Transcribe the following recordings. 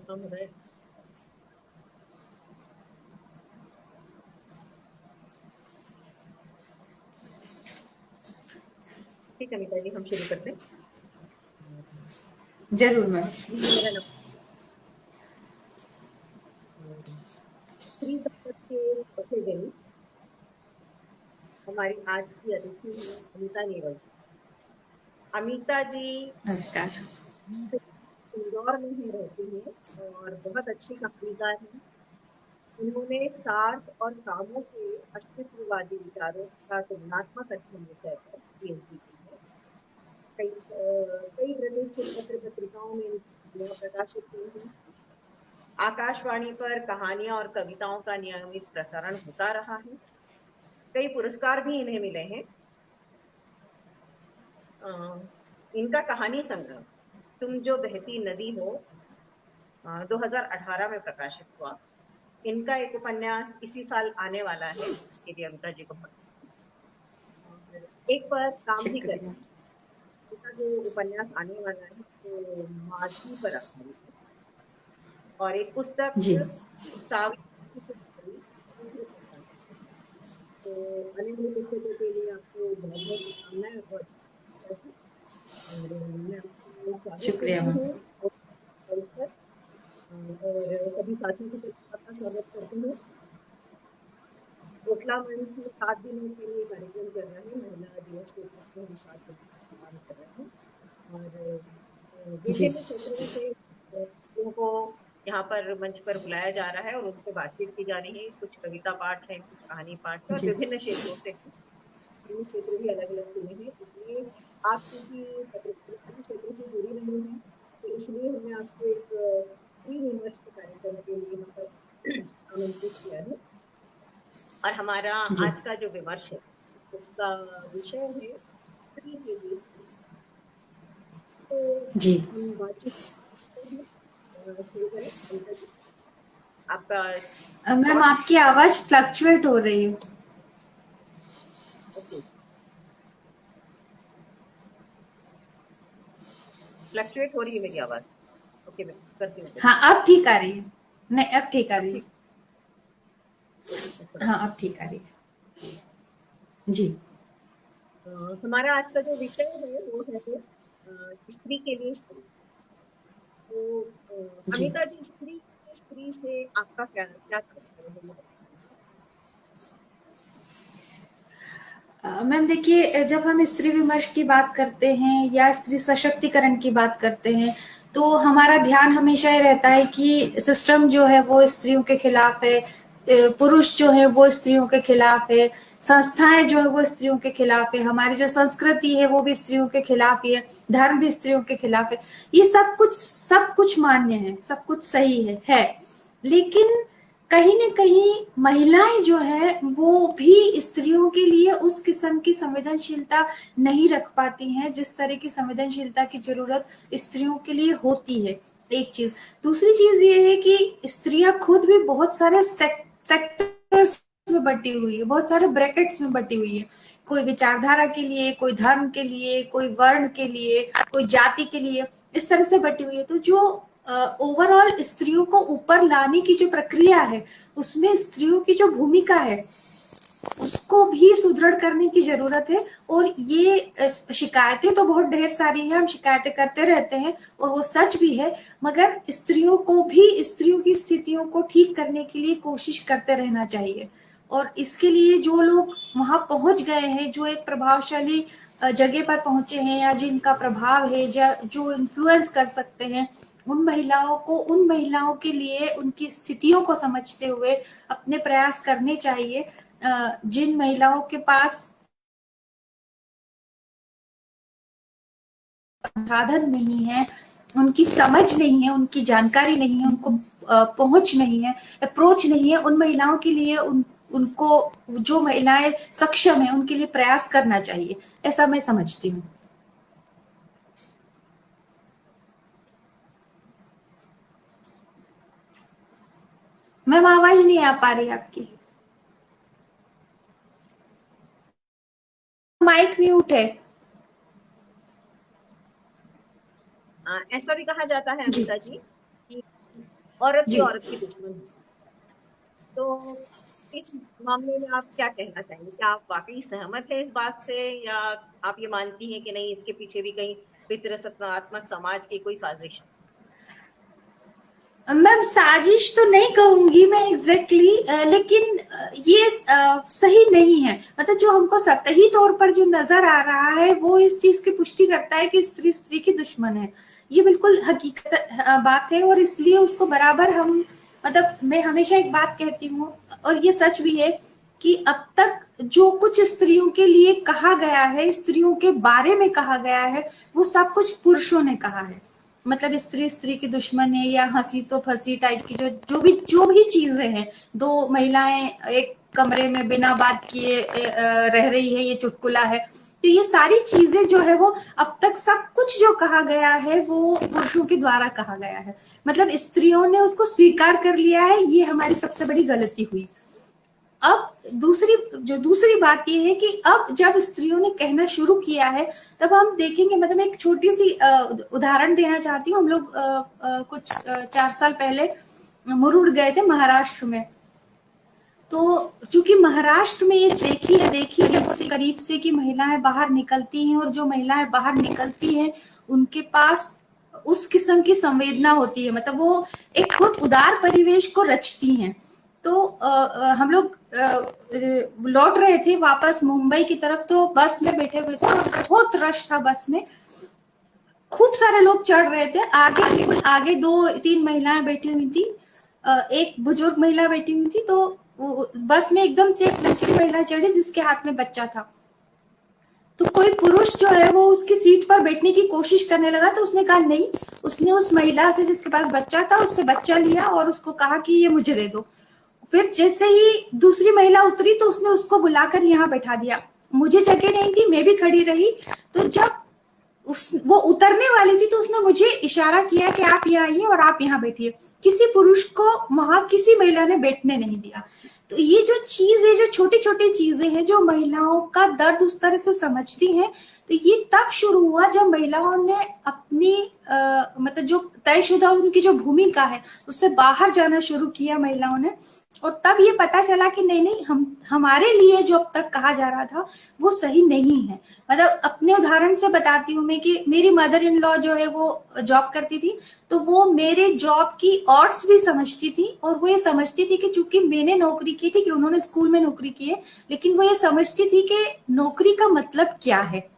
Confirm हो रहा है। ठीक है अमिता जी, हम शुरू करते हैं। जरूर मैम। ये मेरा नंबर। स्त्री संकट के चौथे दिन हमारी आज की अतिथि है अमिता नेवल। अमिता जी नमस्कार। इंदौर में ही रहती हैं और बहुत अच्छी कहानीकार हैं। उन्होंने स्वार्थ और कामों के अस्तित्ववादी विचारों का तुलनात्मक अध्ययन विषय पर पीएचडी की है। कई प्रतिष्ठित पत्र पत्रिकाओं में इनकी कहानियां प्रकाशित हुई हैं। आकाशवाणी पर कहानियां और कविताओं का नियमित प्रसारण होता रहा है। कई पुरस्कार भी इन्हें मिले हैं। अ, इनका कहानी संग्रह तुम जो बहती नदी हो 2018 में प्रकाशित हुआ। इनका एक उपन्यास इसी साल आने वाला है, जिसके लिए अमिता जी को और एक पर काम भी कर रही शुक्रिया। है। इनका जो उपन्यास आने वाला है वो माझी पर आधारित है। और एक पुस्तक जी। सावित्री से जुड़ी दूसरी पुस्तक। तो आने वाली पुस्तकों के लिए आपको बहुत बहुत शुभकामनाएं और बहुत और मैं आपको स्वागत शुक्रिया करती मैम। हूँ मंच पर। और सभी साथियों को आपका स्वागत करती हूँ। कोटला मंच 7 दिनों के लिए कार्यक्रम कर रहा है। महिला दिवस के उपलक्ष्य में हम 7 दिन काम कर रहे हैं और जी। विभिन्न क्षेत्रों से लोगों को यहाँ पर मंच पर बुलाया जा रहा है और उनसे बातचीत की जा रही है। कुछ कविता पाठ है, कुछ कहानी पाठ है और जी। विभिन्न क्षेत्रों से हैं। विभिन्न क्षेत्र भी अलग अलग चुने हैं, इसलिए आप क्योंकि पत्रकारिता क्षेत्र से जुड़ी रही हैं तो इसलिए हमने आपको एक फ्री विमर्श के कार्यक्रम के लिए यहाँ पर आमंत्रित किया है। और हमारा जी। आज का जो विमर्श है उसका विषय है स्त्री के लिए स्त्री। तो जी। हम बातचीत करते हैं। शुरू करें अनिता जी, आपका मैम थॉट। आपकी आवाज फ्लक्चुएट हो रही है। ओके, फ्लक्चुएट हो रही है मेरी आवाज। ओके, मैं करती हूँ कुछ। हाँ अब ठीक आ रही है। नहीं अब ठीक आ अब रही ठीक, है। कोशिश में थोड़ा हाँ सा। अब ठीक आ रही है। जी। हमारा आज का जो विषय है वो है स्त्री के लिए स्त्री। तो जी। अमिता जी, स्त्री से आपका क्या क्या तात्पर्य है ये बताइए। मैम देखिए जब हम स्त्री विमर्श की बात करते हैं या स्त्री सशक्तिकरण की बात करते हैं तो हमारा ध्यान हमेशा ये रहता है कि सिस्टम जो है वो स्त्रियों के खिलाफ है, पुरुष जो है वो स्त्रियों के खिलाफ है, संस्थाएं जो है वो स्त्रियों के खिलाफ है, हमारी जो संस्कृति है वो भी स्त्रियों के खिलाफ ही है, धर्म भी स्त्रियों के खिलाफ है। ये सब कुछ मान्य है, सब कुछ सही है। लेकिन कहीं न कहीं महिलाएं जो है वो भी स्त्रियों के लिए उस किस्म की संवेदनशीलता नहीं रख पाती हैं जिस तरह की संवेदनशीलता की जरूरत स्त्रियों के लिए होती है। एक चीज, दूसरी चीज ये है कि स्त्रियां खुद भी बहुत सारे सेक्टर्स में बटी हुई है, बहुत सारे ब्रैकेट्स में बटी हुई है। कोई विचारधारा के लिए, कोई धर्म के लिए, कोई वर्ण के लिए, कोई जाति के लिए, इस तरह से बटी हुई है। तो जो ओवरऑल स्त्रियों को ऊपर लाने की जो प्रक्रिया है उसमें स्त्रियों की जो भूमिका है उसको भी सुदृढ़ करने की जरूरत है। और ये शिकायतें तो बहुत ढेर सारी हैं, हम शिकायतें करते रहते हैं और वो सच भी है, मगर स्त्रियों को भी स्त्रियों की स्थितियों को ठीक करने के लिए कोशिश करते रहना चाहिए। और इसके लिए जो लोग वहां पहुंच गए हैं, जो एक प्रभावशाली जगह पर पहुंचे हैं या जिनका प्रभाव है या जो इन्फ्लुएंस कर सकते हैं, उन महिलाओं के लिए उनकी स्थितियों को समझते हुए अपने प्रयास करने चाहिए। जिन महिलाओं के पास साधन नहीं है, उनकी समझ नहीं है, उनकी जानकारी नहीं है, उनको पहुंच नहीं है, अप्रोच नहीं है, उन महिलाओं के लिए उनको, जो महिलाएं सक्षम है उनके लिए प्रयास करना चाहिए, ऐसा मैं समझती हूँ। मैम आवाज नहीं आ पा रही आपकी, माइक म्यूट है। ऐसा भी कहा जाता है जी। अमिता जी कि औरत ही जी। औरत की दुश्मन है। तो इस मामले में आप क्या कहना चाहेंगे? क्या आप वाक़ई सहमत हैं इस बात से, या आप ये मानती हैं कि नहीं, इसके पीछे भी कहीं पितृसत्तात्मक समाज की कोई साज़िश है? मैम साजिश तो नहीं कहूंगी मैं एग्जैक्टली लेकिन ये सही नहीं है। मतलब जो हमको सतही तौर पर जो नजर आ रहा है वो इस चीज की पुष्टि करता है कि स्त्री स्त्री की दुश्मन है। ये बिल्कुल हकीकत बात है, और इसलिए उसको बराबर हम, मतलब मैं हमेशा एक बात कहती हूँ, और ये सच भी है कि अब तक जो कुछ स्त्रियों के लिए कहा गया है, स्त्रियों के बारे में कहा गया है, वो सब कुछ पुरुषों ने कहा है। मतलब स्त्री स्त्री की दुश्मन है, या हंसी तो फंसी टाइप की जो भी चीजें हैं, दो महिलाएं एक कमरे में बिना बात किए रह रही है, ये चुटकुला है। तो ये सारी चीजें जो है वो अब तक सब कुछ जो कहा गया है वो पुरुषों के द्वारा कहा गया है। मतलब स्त्रियों ने उसको स्वीकार कर लिया है, ये हमारी सबसे बड़ी गलती हुई। अब दूसरी बात ये है कि अब जब स्त्रियों ने कहना शुरू किया है, तब हम देखेंगे, मतलब एक छोटी सी उदाहरण देना चाहती हूँ। हम लोग कुछ 4 साल पहले मुरुड गए थे महाराष्ट्र में। तो चूंकि महाराष्ट्र में ये देखी है उससे करीब से कि महिलाएं बाहर निकलती हैं, और जो महिलाएं बाहर निकलती हैं उनके पास उस किस्म की संवेदना होती है, मतलब वो एक बहुत उदार परिवेश को रचती हैं। तो हम लोग लौट रहे थे वापस मुंबई की तरफ, तो बस में बैठे हुए थे और बहुत रश था बस में। खूब सारे लोग चढ़ रहे थे, आगे आगे दो तीन महिलाएं बैठी हुई थी, एक बुजुर्ग महिला बैठी हुई थी। तो बस में एकदम से एक दूसरी महिला चढ़ी जिसके हाथ में बच्चा था। तो कोई पुरुष जो है वो उसकी सीट पर बैठने की कोशिश करने लगा, तो उसने कहा नहीं। उसने उस महिला से जिसके पास बच्चा था उससे बच्चा लिया और उसको कहा कि ये मुझे दे दो। फिर जैसे ही दूसरी महिला उतरी तो उसने उसको बुलाकर यहाँ बैठा दिया। मुझे जगह नहीं थी, मैं भी खड़ी रही। तो जब वो उतरने वाली थी तो उसने मुझे इशारा किया कि आप यहाँ आइए और आप यहाँ बैठिए। किसी पुरुष को वहां किसी महिला ने बैठने नहीं दिया। तो ये जो चीज है, जो छोटी छोटी चीजें हैं जो महिलाओं का दर्द उस तरह से समझती हैं, तो ये तब शुरू हुआ जब महिलाओं ने अपनी मतलब जो तयशुदा उनकी जो भूमिका है उससे बाहर जाना शुरू किया महिलाओं ने। और तब ये पता चला कि नहीं नहीं, हम हमारे लिए जो अब तक कहा जा रहा था वो सही नहीं है। मतलब अपने उदाहरण से बताती हूँ मैं कि मेरी मदर इन लॉ जो है वो जॉब करती थी। तो वो मेरे जॉब की ऑड्स भी समझती थी, और वो ये समझती थी कि चूंकि मैंने नौकरी की थी, कि उन्होंने स्कूल में नौकरी की है, लेकिन वो ये समझती थी कि नौकरी का मतलब क्या है।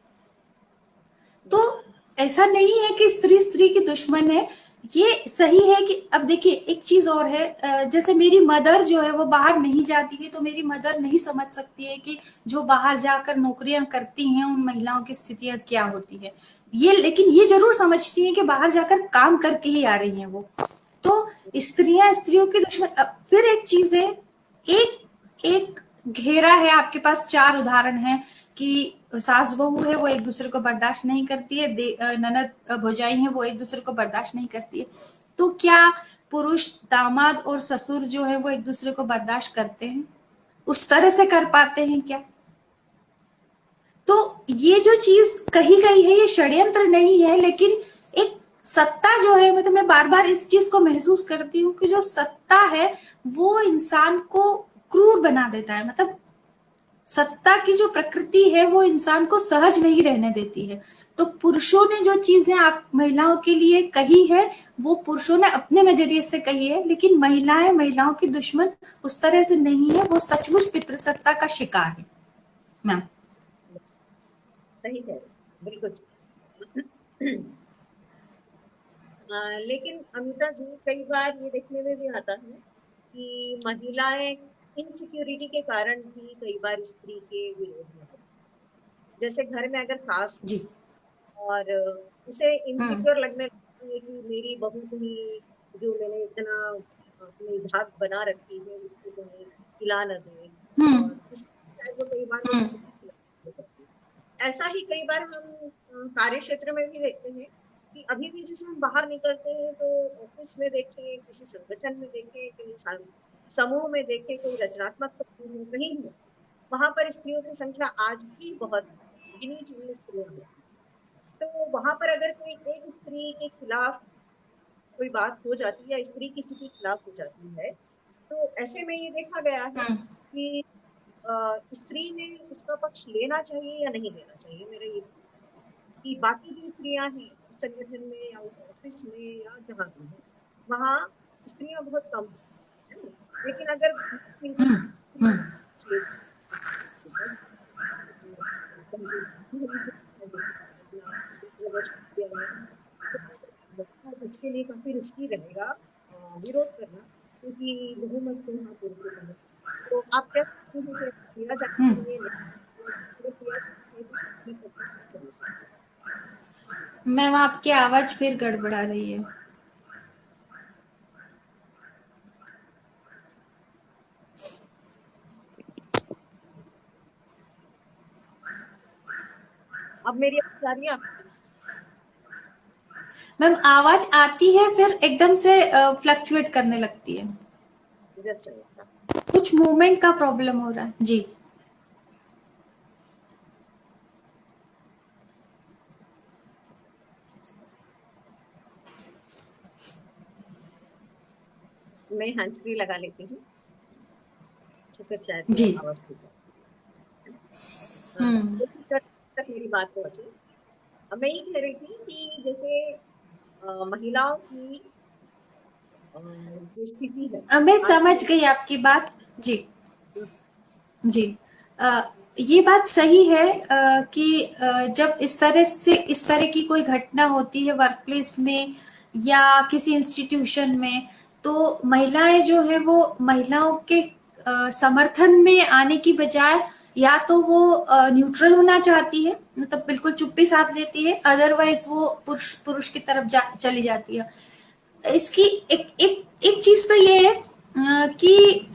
तो ऐसा नहीं है कि स्त्री स्त्री की दुश्मन है। ये सही है कि अब देखिए एक चीज और है, जैसे मेरी मदर जो है वो बाहर नहीं जाती है, तो मेरी मदर नहीं समझ सकती है कि जो बाहर जाकर नौकरियां करती हैं उन महिलाओं की स्थितियां क्या होती है। ये लेकिन ये जरूर समझती है कि बाहर जाकर काम करके ही आ रही हैं वो। तो स्त्रियां स्त्रियों की दुश्मन, फिर एक चीज है, एक एक घेरा है आपके पास, चार उदाहरण हैं कि सास बहू है वो एक दूसरे को बर्दाश्त नहीं करती है, ननद भौजाई है वो एक दूसरे को बर्दाश्त नहीं करती है। तो क्या पुरुष दामाद और ससुर जो है वो एक दूसरे को बर्दाश्त करते हैं? उस तरह से कर पाते हैं क्या? तो ये जो चीज कही गई है ये षड्यंत्र नहीं है, लेकिन एक सत्ता जो है, मतलब मैं बार बार इस चीज को महसूस करती हूँ कि जो सत्ता है वो इंसान को क्रूर बना देता है। मतलब सत्ता की जो प्रकृति है वो इंसान को सहज नहीं रहने देती है। तो पुरुषों ने जो चीजें आप महिलाओं के लिए कही है वो पुरुषों ने अपने नजरिए से कही है, लेकिन महिलाएं महिलाओं की दुश्मन उस तरह से नहीं है, वो सचमुच पितृसत्ता का शिकार है मैम। सही कह रहे हैं, बिल्कुल सही। लेकिन अमिता जी, कई बार ये देखने में भी आता है कि महिलाएं इनसिक्योरिटी के कारण भी कई बार स्त्री के विरोध में होती हैं। जैसे घर में अगर सास जी। और उसे हम्म। इनसिक्योर लगने लगता है कि मेरी बहू को ही, जो मैंने इतना अपनी धाक बना रखी है, उसको कहीं खिला न दे, हम्म। और इस शायद वो कई बार वो हम्म। खुद ही खिला करती है। ऐसा ही कई बार हम कार्य क्षेत्र में भी देखते हैं कि अभी भी जैसे हम बाहर निकलते हैं तो ऑफिस में देखें, किसी संगठन में देखें, कहीं समूह में देखें, कोई रचनात्मक समूह में, कहीं भी, वहां पर स्त्रियों की संख्या आज भी बहुत गिनी चुनी स्त्रियां होती हैं। तो वहां पर अगर कोई एक स्त्री के खिलाफ कोई बात हो जाती है या स्त्री किसी के खिलाफ हो जाती है, तो ऐसे में ये देखा गया है हम्म कि स्त्री ने उसका पक्ष लेना चाहिए या नहीं लेना चाहिए। मेरा ये कि बाकी जो स्त्रियां हैं उस संगठन में या उस ऑफिस में या जहाँ भी है, वहाँ स्त्रियां बहुत कम है ना। लेकिन अगर हम्म हम्म उसके लिए काफी रिस्की रहेगा विरोध करना, क्योंकि बहुमत तो यहाँ पुरुषों का है। तो आप क्या कहते हैं कि किया जाना हम्म। चाहिए नहीं? अगर किया जाना चाहिए तो सबकी करना चाहिए। मैम आपकी आवाज फिर गड़बड़ा रही है। अब मेरी आवाज आ रही है आपको? मैम आवाज आती है फिर एकदम से फ्लक्चुएट करने लगती है। जस्ट कुछ मूवमेंट का प्रॉब्लम हो रहा है जी। मैं हैंड्स फ्री लगा लेती हूँ, तो फिर शायद वो जी। आवाज ठीक है। हाँ, हम्म। तो फिर तक मेरी बात पहुंची। अब मैं ये कह रही थी कि जैसे महिलाओं की जो स्थिति है मैं समझ आर्थिक। गई आपकी बात। जी जी। ये बात सही है कि जब इस तरह की कोई घटना होती है वर्क प्लेस में या किसी इंस्टीट्यूशन में, तो महिलाएं जो है वो महिलाओं के समर्थन में आने की बजाय या तो वो न्यूट्रल होना चाहती है, मतलब बिल्कुल चुप्पी साध लेती है, अदरवाइज वो पुरुष पुरुष की तरफ चली जाती है। इसकी एक एक एक चीज तो ये है कि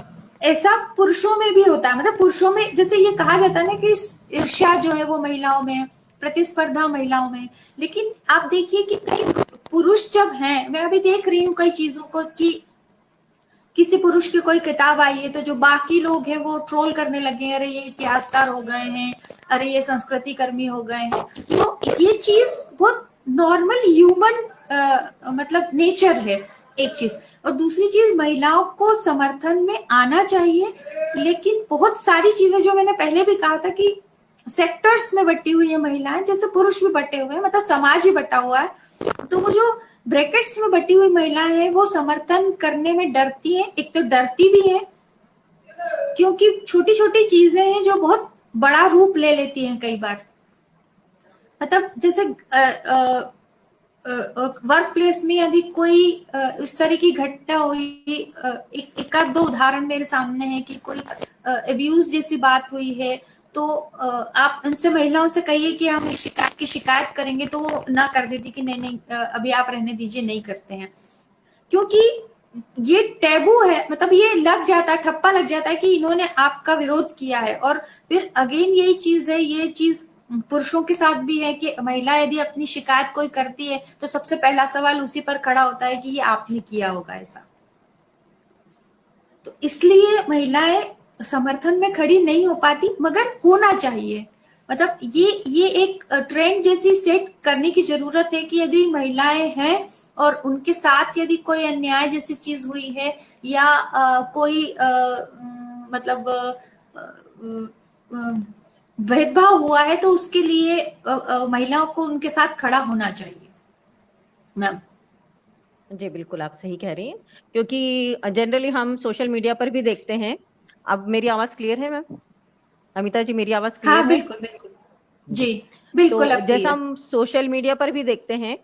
ऐसा पुरुषों में भी होता है, मतलब पुरुषों में जैसे ये कहा जाता है ना कि ईर्ष्या जो है वो महिलाओं में, प्रतिस्पर्धा महिलाओं में। लेकिन आप देखिए कि कई पुरुष जब हैं, मैं अभी देख रही हूँ कई चीजों को कि किसी पुरुष की कोई किताब आई है तो जो बाकी लोग हैं वो ट्रोल करने लगे हैं, अरे ये इतिहासकार हो गए हैं, अरे ये संस्कृति कर्मी हो गए हैं। तो ये चीज बहुत नॉर्मल ह्यूमन मतलब नेचर है एक चीज। और दूसरी चीज, महिलाओं को समर्थन में आना चाहिए, लेकिन बहुत सारी चीजें जो मैंने पहले भी कहा था कि सेक्टर्स में बटी हुई है महिलाएं, जैसे पुरुष भी बटे हुए हैं, मतलब समाज ही बटा हुआ है। तो वो जो ब्रैकेट्स में बटी हुई महिलाएं हैं वो समर्थन करने में डरती हैं, एक तो डरती भी है क्योंकि छोटी छोटी चीजें हैं जो बहुत बड़ा रूप ले लेती हैं कई बार। मतलब जैसे वर्क प्लेस में यदि कोई इस तरह की घटना हुई, एक आध दो उदाहरण मेरे सामने है कि कोई अब्यूज जैसी बात हुई है, तो आप उनसे महिलाओं से कहिए कि हम शिकायत की शिकायत करेंगे, तो वो ना कर देती कि नहीं नहीं अभी आप रहने दीजिए, नहीं करते हैं। क्योंकि ये टैबू है, मतलब ये लग जाता है, ठप्पा लग जाता है कि इन्होंने आपका विरोध किया है। और फिर अगेन यही चीज है, ये चीज पुरुषों के साथ भी है कि महिला यदि अपनी शिकायत कोई करती है तो सबसे पहला सवाल उसी पर खड़ा होता है कि ये आपने किया होगा ऐसा। तो इसलिए महिलाएं समर्थन में खड़ी नहीं हो पाती, मगर होना चाहिए। मतलब ये एक ट्रेंड जैसी सेट करने की जरूरत है कि यदि महिलाएं हैं और उनके साथ यदि कोई अन्याय जैसी चीज हुई है या कोई मतलब भेदभाव हुआ है, तो उसके लिए महिलाओं को उनके साथ खड़ा होना चाहिए मैम। जी बिल्कुल आप सही कह रही हैं, क्योंकि जनरली हम सोशल मीडिया पर भी देखते हैं। अब मेरी आवाज क्लियर है मैम? अमिता जी मेरी आवाज हाँ क्लियर है? बिल्कुल बिल्कुल। जी। जी बिल्कुल, तो अब जैसा क्लियर। हम सोशल मीडिया पर भी देखते हैं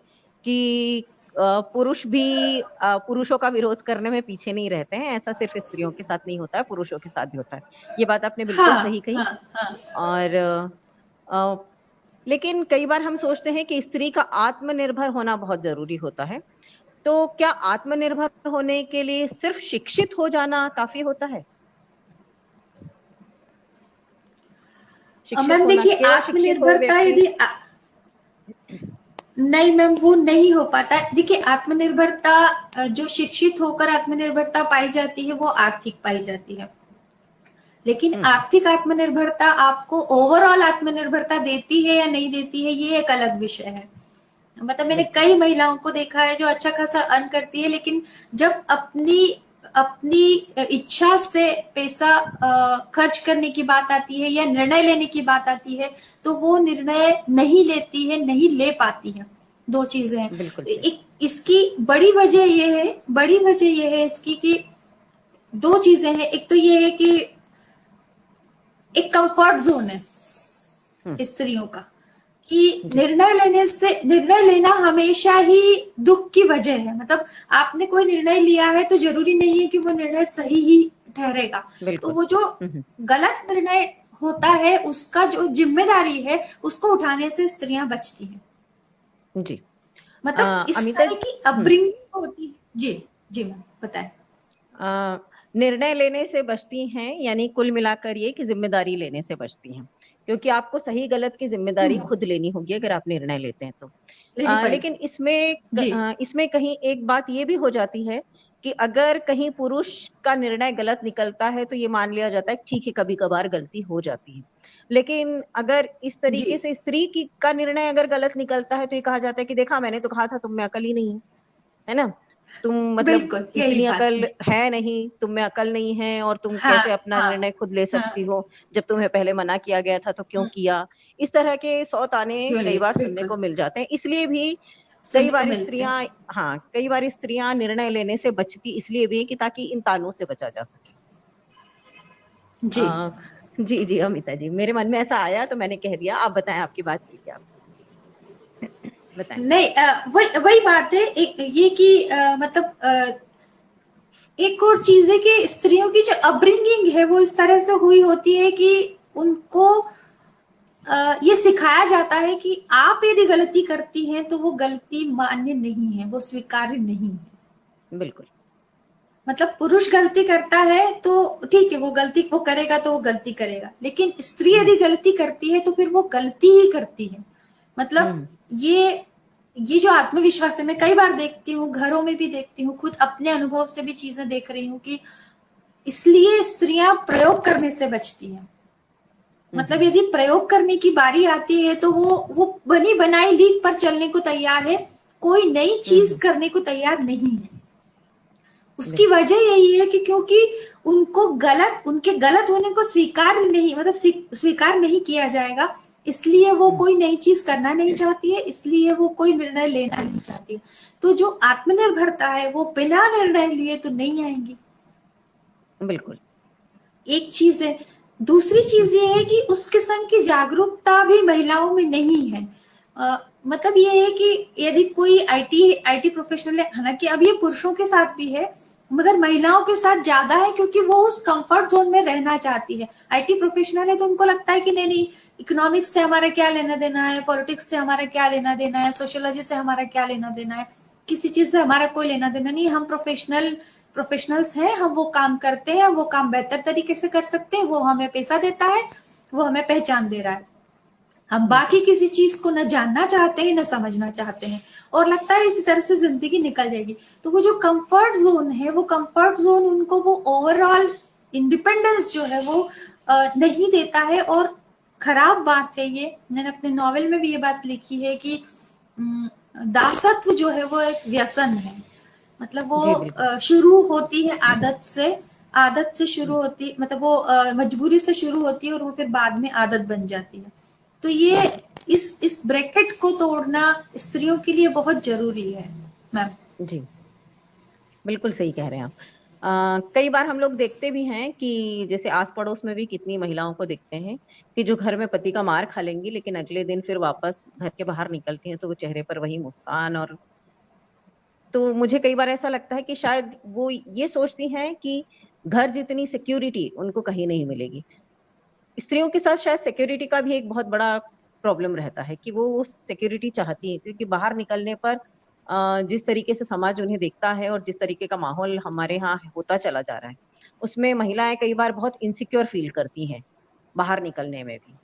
कि पुरुष भी पुरुषों का विरोध करने में पीछे नहीं रहते हैं। ऐसा सिर्फ स्त्रियों के साथ नहीं होता है, पुरुषों के साथ भी होता है। ये बात आपने बिल्कुल हाँ सही कही। हाँ हाँ। और लेकिन कई बार हम सोचते हैं कि स्त्री का आत्मनिर्भर होना बहुत जरूरी होता है। तो क्या आत्मनिर्भर होने के लिए सिर्फ शिक्षित हो जाना काफी होता है? शिक्षित मैम होना, देखिए, केवल शिक्षित हो आत्मनिर्भरता व्यक्ति? यदि नहीं मैम, वो नहीं हो पाता है। देखिए आत्मनिर्भरता जो शिक्षित होकर आत्मनिर्भरता पाई जाती है वो आर्थिक पाई जाती है। लेकिन हम्म आर्थिक आत्मनिर्भरता आपको ओवरऑल आत्मनिर्भरता देती है या नहीं देती है, ये एक अलग विषय है। मतलब मैंने बिल्कुल कई महिलाओं को देखा है जो अच्छा खासा अर्न करती है, लेकिन जब अपनी अपनी इच्छा से पैसा खर्च करने की बात आती है या निर्णय लेने की बात आती है, तो वो निर्णय नहीं लेती है, नहीं ले पाती है। दो चीजें हैं। बिल्कुल सही। एक इसकी बड़ी वजह ये है, बड़ी वजह ये है इसकी कि दो चीजें हैं। एक तो ये है कि एक कंफर्ट जोन है हम्म, स्त्रियों का, कि जी निर्णय लेना हमेशा ही दुख की वजह है। मतलब आपने कोई निर्णय लिया है तो जरूरी नहीं है कि वो निर्णय सही ही ठहरेगा। तो बिल्कुल। वो जो हम्म, गलत निर्णय होता है उसका जो जिम्मेदारी है उसको उठाने से स्त्रियां बचती हैं। जी। मतलब इस अमिता तरह की हम्म अपब्रिंगिंग होती है। जी, जी मैम बताएं। अ, निर्णय लेने से बचती हैं, यानी कुल मिलाकर ये कि जिम्मेदारी लेने से बचती हैं, क्योंकि आपको सही गलत की जिम्मेदारी खुद लेनी होगी अगर आप निर्णय लेते हैं तो। लेनी पड़ेगी। लेकिन इसमें जी, इसमें कहीं एक बात ये भी हो जाती है कि अगर कहीं पुरुष का निर्णय गलत निकलता है तो ये मान लिया जाता है कि ठीक है, कभी कभार गलती हो जाती है। लेकिन अगर इस जी, तरीके से स्त्री की का निर्णय अगर गलत निकलता है तो ये कहा जाता है कि देखा, मैंने तो कहा था, तुम में अकल ही नहीं है ना। तुम मतलब बिल्कुल यही इतनी बात। अकल जी, है नहीं, तुम में अकल नहीं है, और तुम हाँ, कैसे अपना हाँ, निर्णय खुद ले हाँ, सकती हो, जब तुम्हें पहले मना किया गया था तो क्यों हाँ, किया। इस तरह के 100 ताने क्यों कई ले बार सुनने बिल्कुल को मिल जाते हैं। इसलिए भी कई सुनने को बार मिलते हैं। स्त्रियां, हाँ, कई बार स्त्रियां निर्णय लेने से बचती इसलिए भी है कि ताकि इन तानों से बचा जा सके। जी, आ, जी जी अमिता जी, मेरे मन में ऐसा आया तो मैंने कह दिया। आप बताएं, आपकी बात कीजिए, आप बताएं। नहीं वही वही बात है एक ये कि मतलब एक और चीज है कि स्त्रियों की जो अपब्रिंगिंग है वो इस तरह से हुई होती है कि उनको ये सिखाया जाता है कि आप यदि गलती करती हैं तो वो गलती मान्य नहीं है, वो स्वीकार्य नहीं है। बिल्कुल। मतलब पुरुष गलती करता है तो ठीक है, वो गलती वो करेगा तो वो गलती करेगा, लेकिन स्त्री हम्म यदि गलती करती है तो फिर वो गलती ही करती है। मतलब हम्म ये ये जो आत्मविश्वास है, मैं कई बार देखती हूँ, घरों में भी देखती हूँ, खुद अपने अनुभव से भी चीजें देख रही हूँ कि इसलिए स्त्रियां प्रयोग करने से बचती हैं। मतलब हम्म, यदि प्रयोग करने की बारी आती है तो वो बनी बनाई लीक पर चलने को तैयार है, कोई नई चीज हम्म, करने को तैयार नहीं है। उसकी बिल्कुल। वजह यही है कि क्योंकि उनको गलत उनके गलत होने को स्वीकार नहीं, मतलब स्वीकार नहीं किया जाएगा, इसलिए वो हम्म, कोई नई चीज करना नहीं चाहती है, इसलिए वो कोई निर्णय लेना नहीं चाहती है। तो जो आत्मनिर्भरता है वो बिना निर्णय लिए तो नहीं आएंगी। बिल्कुल। एक चीज है। दूसरी चीज ये है कि उस किस्म की जागरूकता भी महिलाओं में नहीं है। मतलब ये है कि यदि कोई आईटी आईटी प्रोफेशनल है, हालांकि अब ये पुरुषों के साथ भी है, मगर महिलाओं के साथ ज्यादा है क्योंकि वो उस कंफर्ट जोन में रहना चाहती है। आईटी प्रोफेशनल है तो उनको लगता है कि नहीं नहीं, इकोनॉमिक्स से हमारा क्या लेना देना है, पॉलिटिक्स से हमारा क्या लेना देना है, सोशियोलॉजी से हमारा क्या लेना देना है, किसी चीज से हमारा कोई लेना देना नहीं। हम प्रोफेशनल्स हैं, हम वो काम करते हैं, वो काम बेहतर तरीके से कर सकते हैं, वो हमें पैसा देता है, वो हमें पहचान दे रहा है। हम बिल्कुल। बाकी किसी चीज को न जानना चाहते हैं न समझना चाहते हैं, और लगता है इसी तरह से जिंदगी निकल जाएगी। तो वो जो कंफर्ट जोन है, वो कंफर्ट जोन उनको वो ओवरऑल इंडिपेंडेंस जो है वो नहीं देता है। और खराब बात है ये, मैंने अपने नॉवेल में भी ये बात लिखी है कि दासत्व जो है वो एक व्यसन है। मतलब वो जी बिल्कुल। शुरू होती है आदत से शुरू हम्म, होती, मतलब वो मजबूरी से शुरू होती है और वो फिर बाद में आदत बन जाती है। तो ये बिल्कुल। इस ब्रैकेट को तोड़ना स्त्रियों के लिए बहुत जरूरी है मैम। जी बिल्कुल सही कह रहे हैं आप। कई बार हम लोग देखते भी हैं कि जैसे आस पड़ोस में भी कितनी महिलाओं को देखते हैं कि जो घर में पति का मार खा लेंगी, लेकिन अगले दिन फिर वापस घर के बाहर निकलती हैं तो वो चेहरे पर वही मुस्कान। और तो मुझे कई बार ऐसा लगता है कि शायद वो ये सोचती हैं कि घर जितनी सिक्योरिटी उनको कहीं नहीं मिलेगी। स्त्रियों के साथ शायद सिक्योरिटी का भी एक बहुत बड़ा प्रॉब्लम रहता है कि वो सिक्योरिटी चाहती है, क्योंकि बाहर निकलने पर जिस तरीके से समाज उन्हें देखता है और जिस तरीके का माहौल हमारे यहाँ होता चला जा रहा है, उसमें महिलाएं कई बार बहुत इनसिक्योर फील करती हैं बाहर निकलने में भी।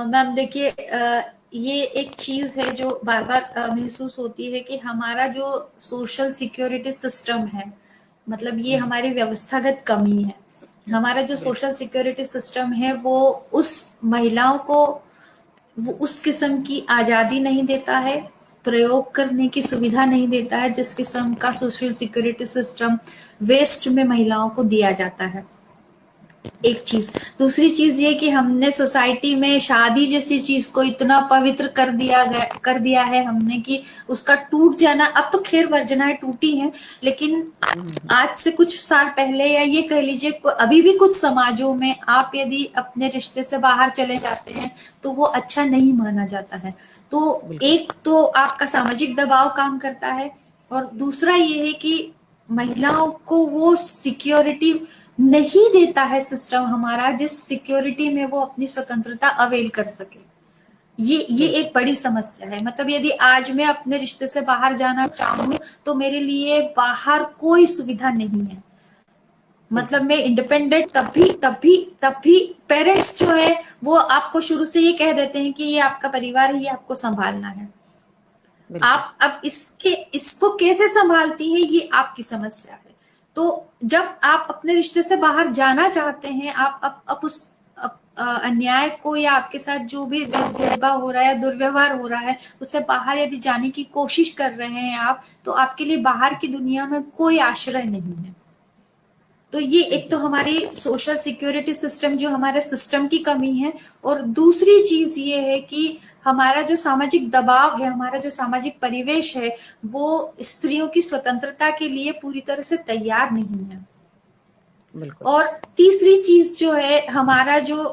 मैम देखिए, ये एक चीज है जो बार बार महसूस होती है कि हमारा जो सोशल सिक्योरिटी सिस्टम है, मतलब ये हम्म, हमारी व्यवस्थागत कमी है। हमारा जो बिल्कुल। सोशल सिक्योरिटी सिस्टम है वो उस महिलाओं को वो उस किस्म की आजादी नहीं देता है, प्रयोग करने की सुविधा नहीं देता है जिस किस्म का सोशल सिक्योरिटी सिस्टम वेस्ट में महिलाओं को दिया जाता है। एक चीज, दूसरी चीज ये कि हमने सोसाइटी में शादी जैसी चीज को इतना पवित्र कर दिया है हमने कि उसका टूट जाना, अब तो खैर वर्जनाएं टूटी हैं, लेकिन आज से कुछ साल पहले या ये कह लीजिए अभी भी कुछ समाजों में आप यदि अपने रिश्ते से बाहर चले जाते हैं तो वो अच्छा नहीं माना जाता है। तो एक तो आपका सामाजिक दबाव काम करता है, और दूसरा ये है कि महिलाओं को वो सिक्योरिटी नहीं देता है सिस्टम हमारा, जिस सिक्योरिटी में वो अपनी स्वतंत्रता अवेल कर सके। ये एक बड़ी समस्या है। मतलब यदि आज मैं अपने रिश्ते से बाहर जाना चाहूँ तो मेरे लिए बाहर कोई सुविधा नहीं है। मतलब मैं इंडिपेंडेंट तब भी पेरेंट्स जो है वो आपको शुरू से ये कह देते हैं कि ये आपका परिवार है, ये आपको संभालना है। आप अब इसको कैसे संभालती हैं ये आपकी समस्या है। तो जब आप अपने रिश्ते से बाहर जाना चाहते हैं, आप उस अन्याय को या आपके साथ जो भी भेदभाव हो रहा है, दुर्व्यवहार हो रहा है, उससे बाहर यदि जाने की कोशिश कर रहे हैं आप, तो आपके लिए बाहर की दुनिया में कोई आश्रय नहीं है। तो ये एक तो हमारी सोशल सिक्योरिटी सिस्टम जो हमारे सिस्टम की कमी है, और दूसरी चीज ये है कि हमारा जो सामाजिक दबाव है, हमारा जो सामाजिक परिवेश है, वो स्त्रियों की स्वतंत्रता के लिए पूरी तरह से तैयार नहीं है। और तीसरी चीज जो है, हमारा जो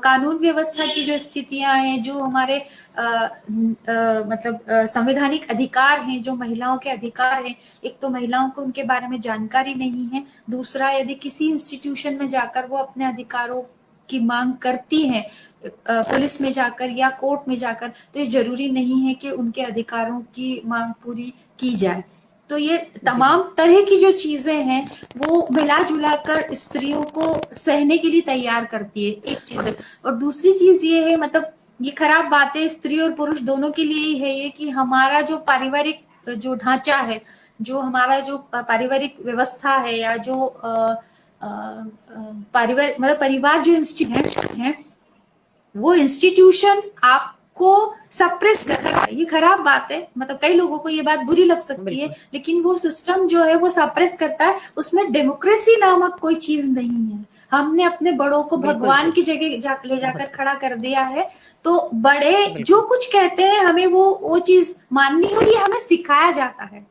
कानून व्यवस्था की जो स्थितियां हैं, जो हमारे मतलब संवैधानिक अधिकार हैं, जो महिलाओं के अधिकार हैं, एक तो महिलाओं को उनके बारे में जानकारी नहीं है, दूसरा यदि किसी इंस्टीट्यूशन में जाकर वो अपने अधिकारों की मांग करती हैं, पुलिस में जाकर या कोर्ट में जाकर, तो ये जरूरी नहीं है कि उनके अधिकारों की मांग पूरी की जाए। तो ये तमाम तरह की जो चीजें हैं वो मिला जुला कर स्त्रियों को सहने के लिए तैयार करती है, एक चीज है। और दूसरी चीज ये है, मतलब ये खराब बात है स्त्री और पुरुष दोनों के लिए ही है ये, कि हमारा जो पारिवारिक जो ढांचा है, जो हमारा जो पारिवारिक व्यवस्था है, या जो परिवार जो इंस्टीट्यूशन है, वो इंस्टीट्यूशन आपको सप्रेस कर रहा है। ये खराब बात है, मतलब कई लोगों को ये बात बुरी लग सकती है, लेकिन वो सिस्टम जो है वो सप्रेस करता है। उसमें डेमोक्रेसी नामक कोई चीज नहीं है। हमने अपने बड़ों को भगवान की जगह ले जाकर खड़ा कर दिया है, तो बड़े जो कुछ कहते हैं हमें वो चीज माननी होगी, हमें सिखाया जाता है।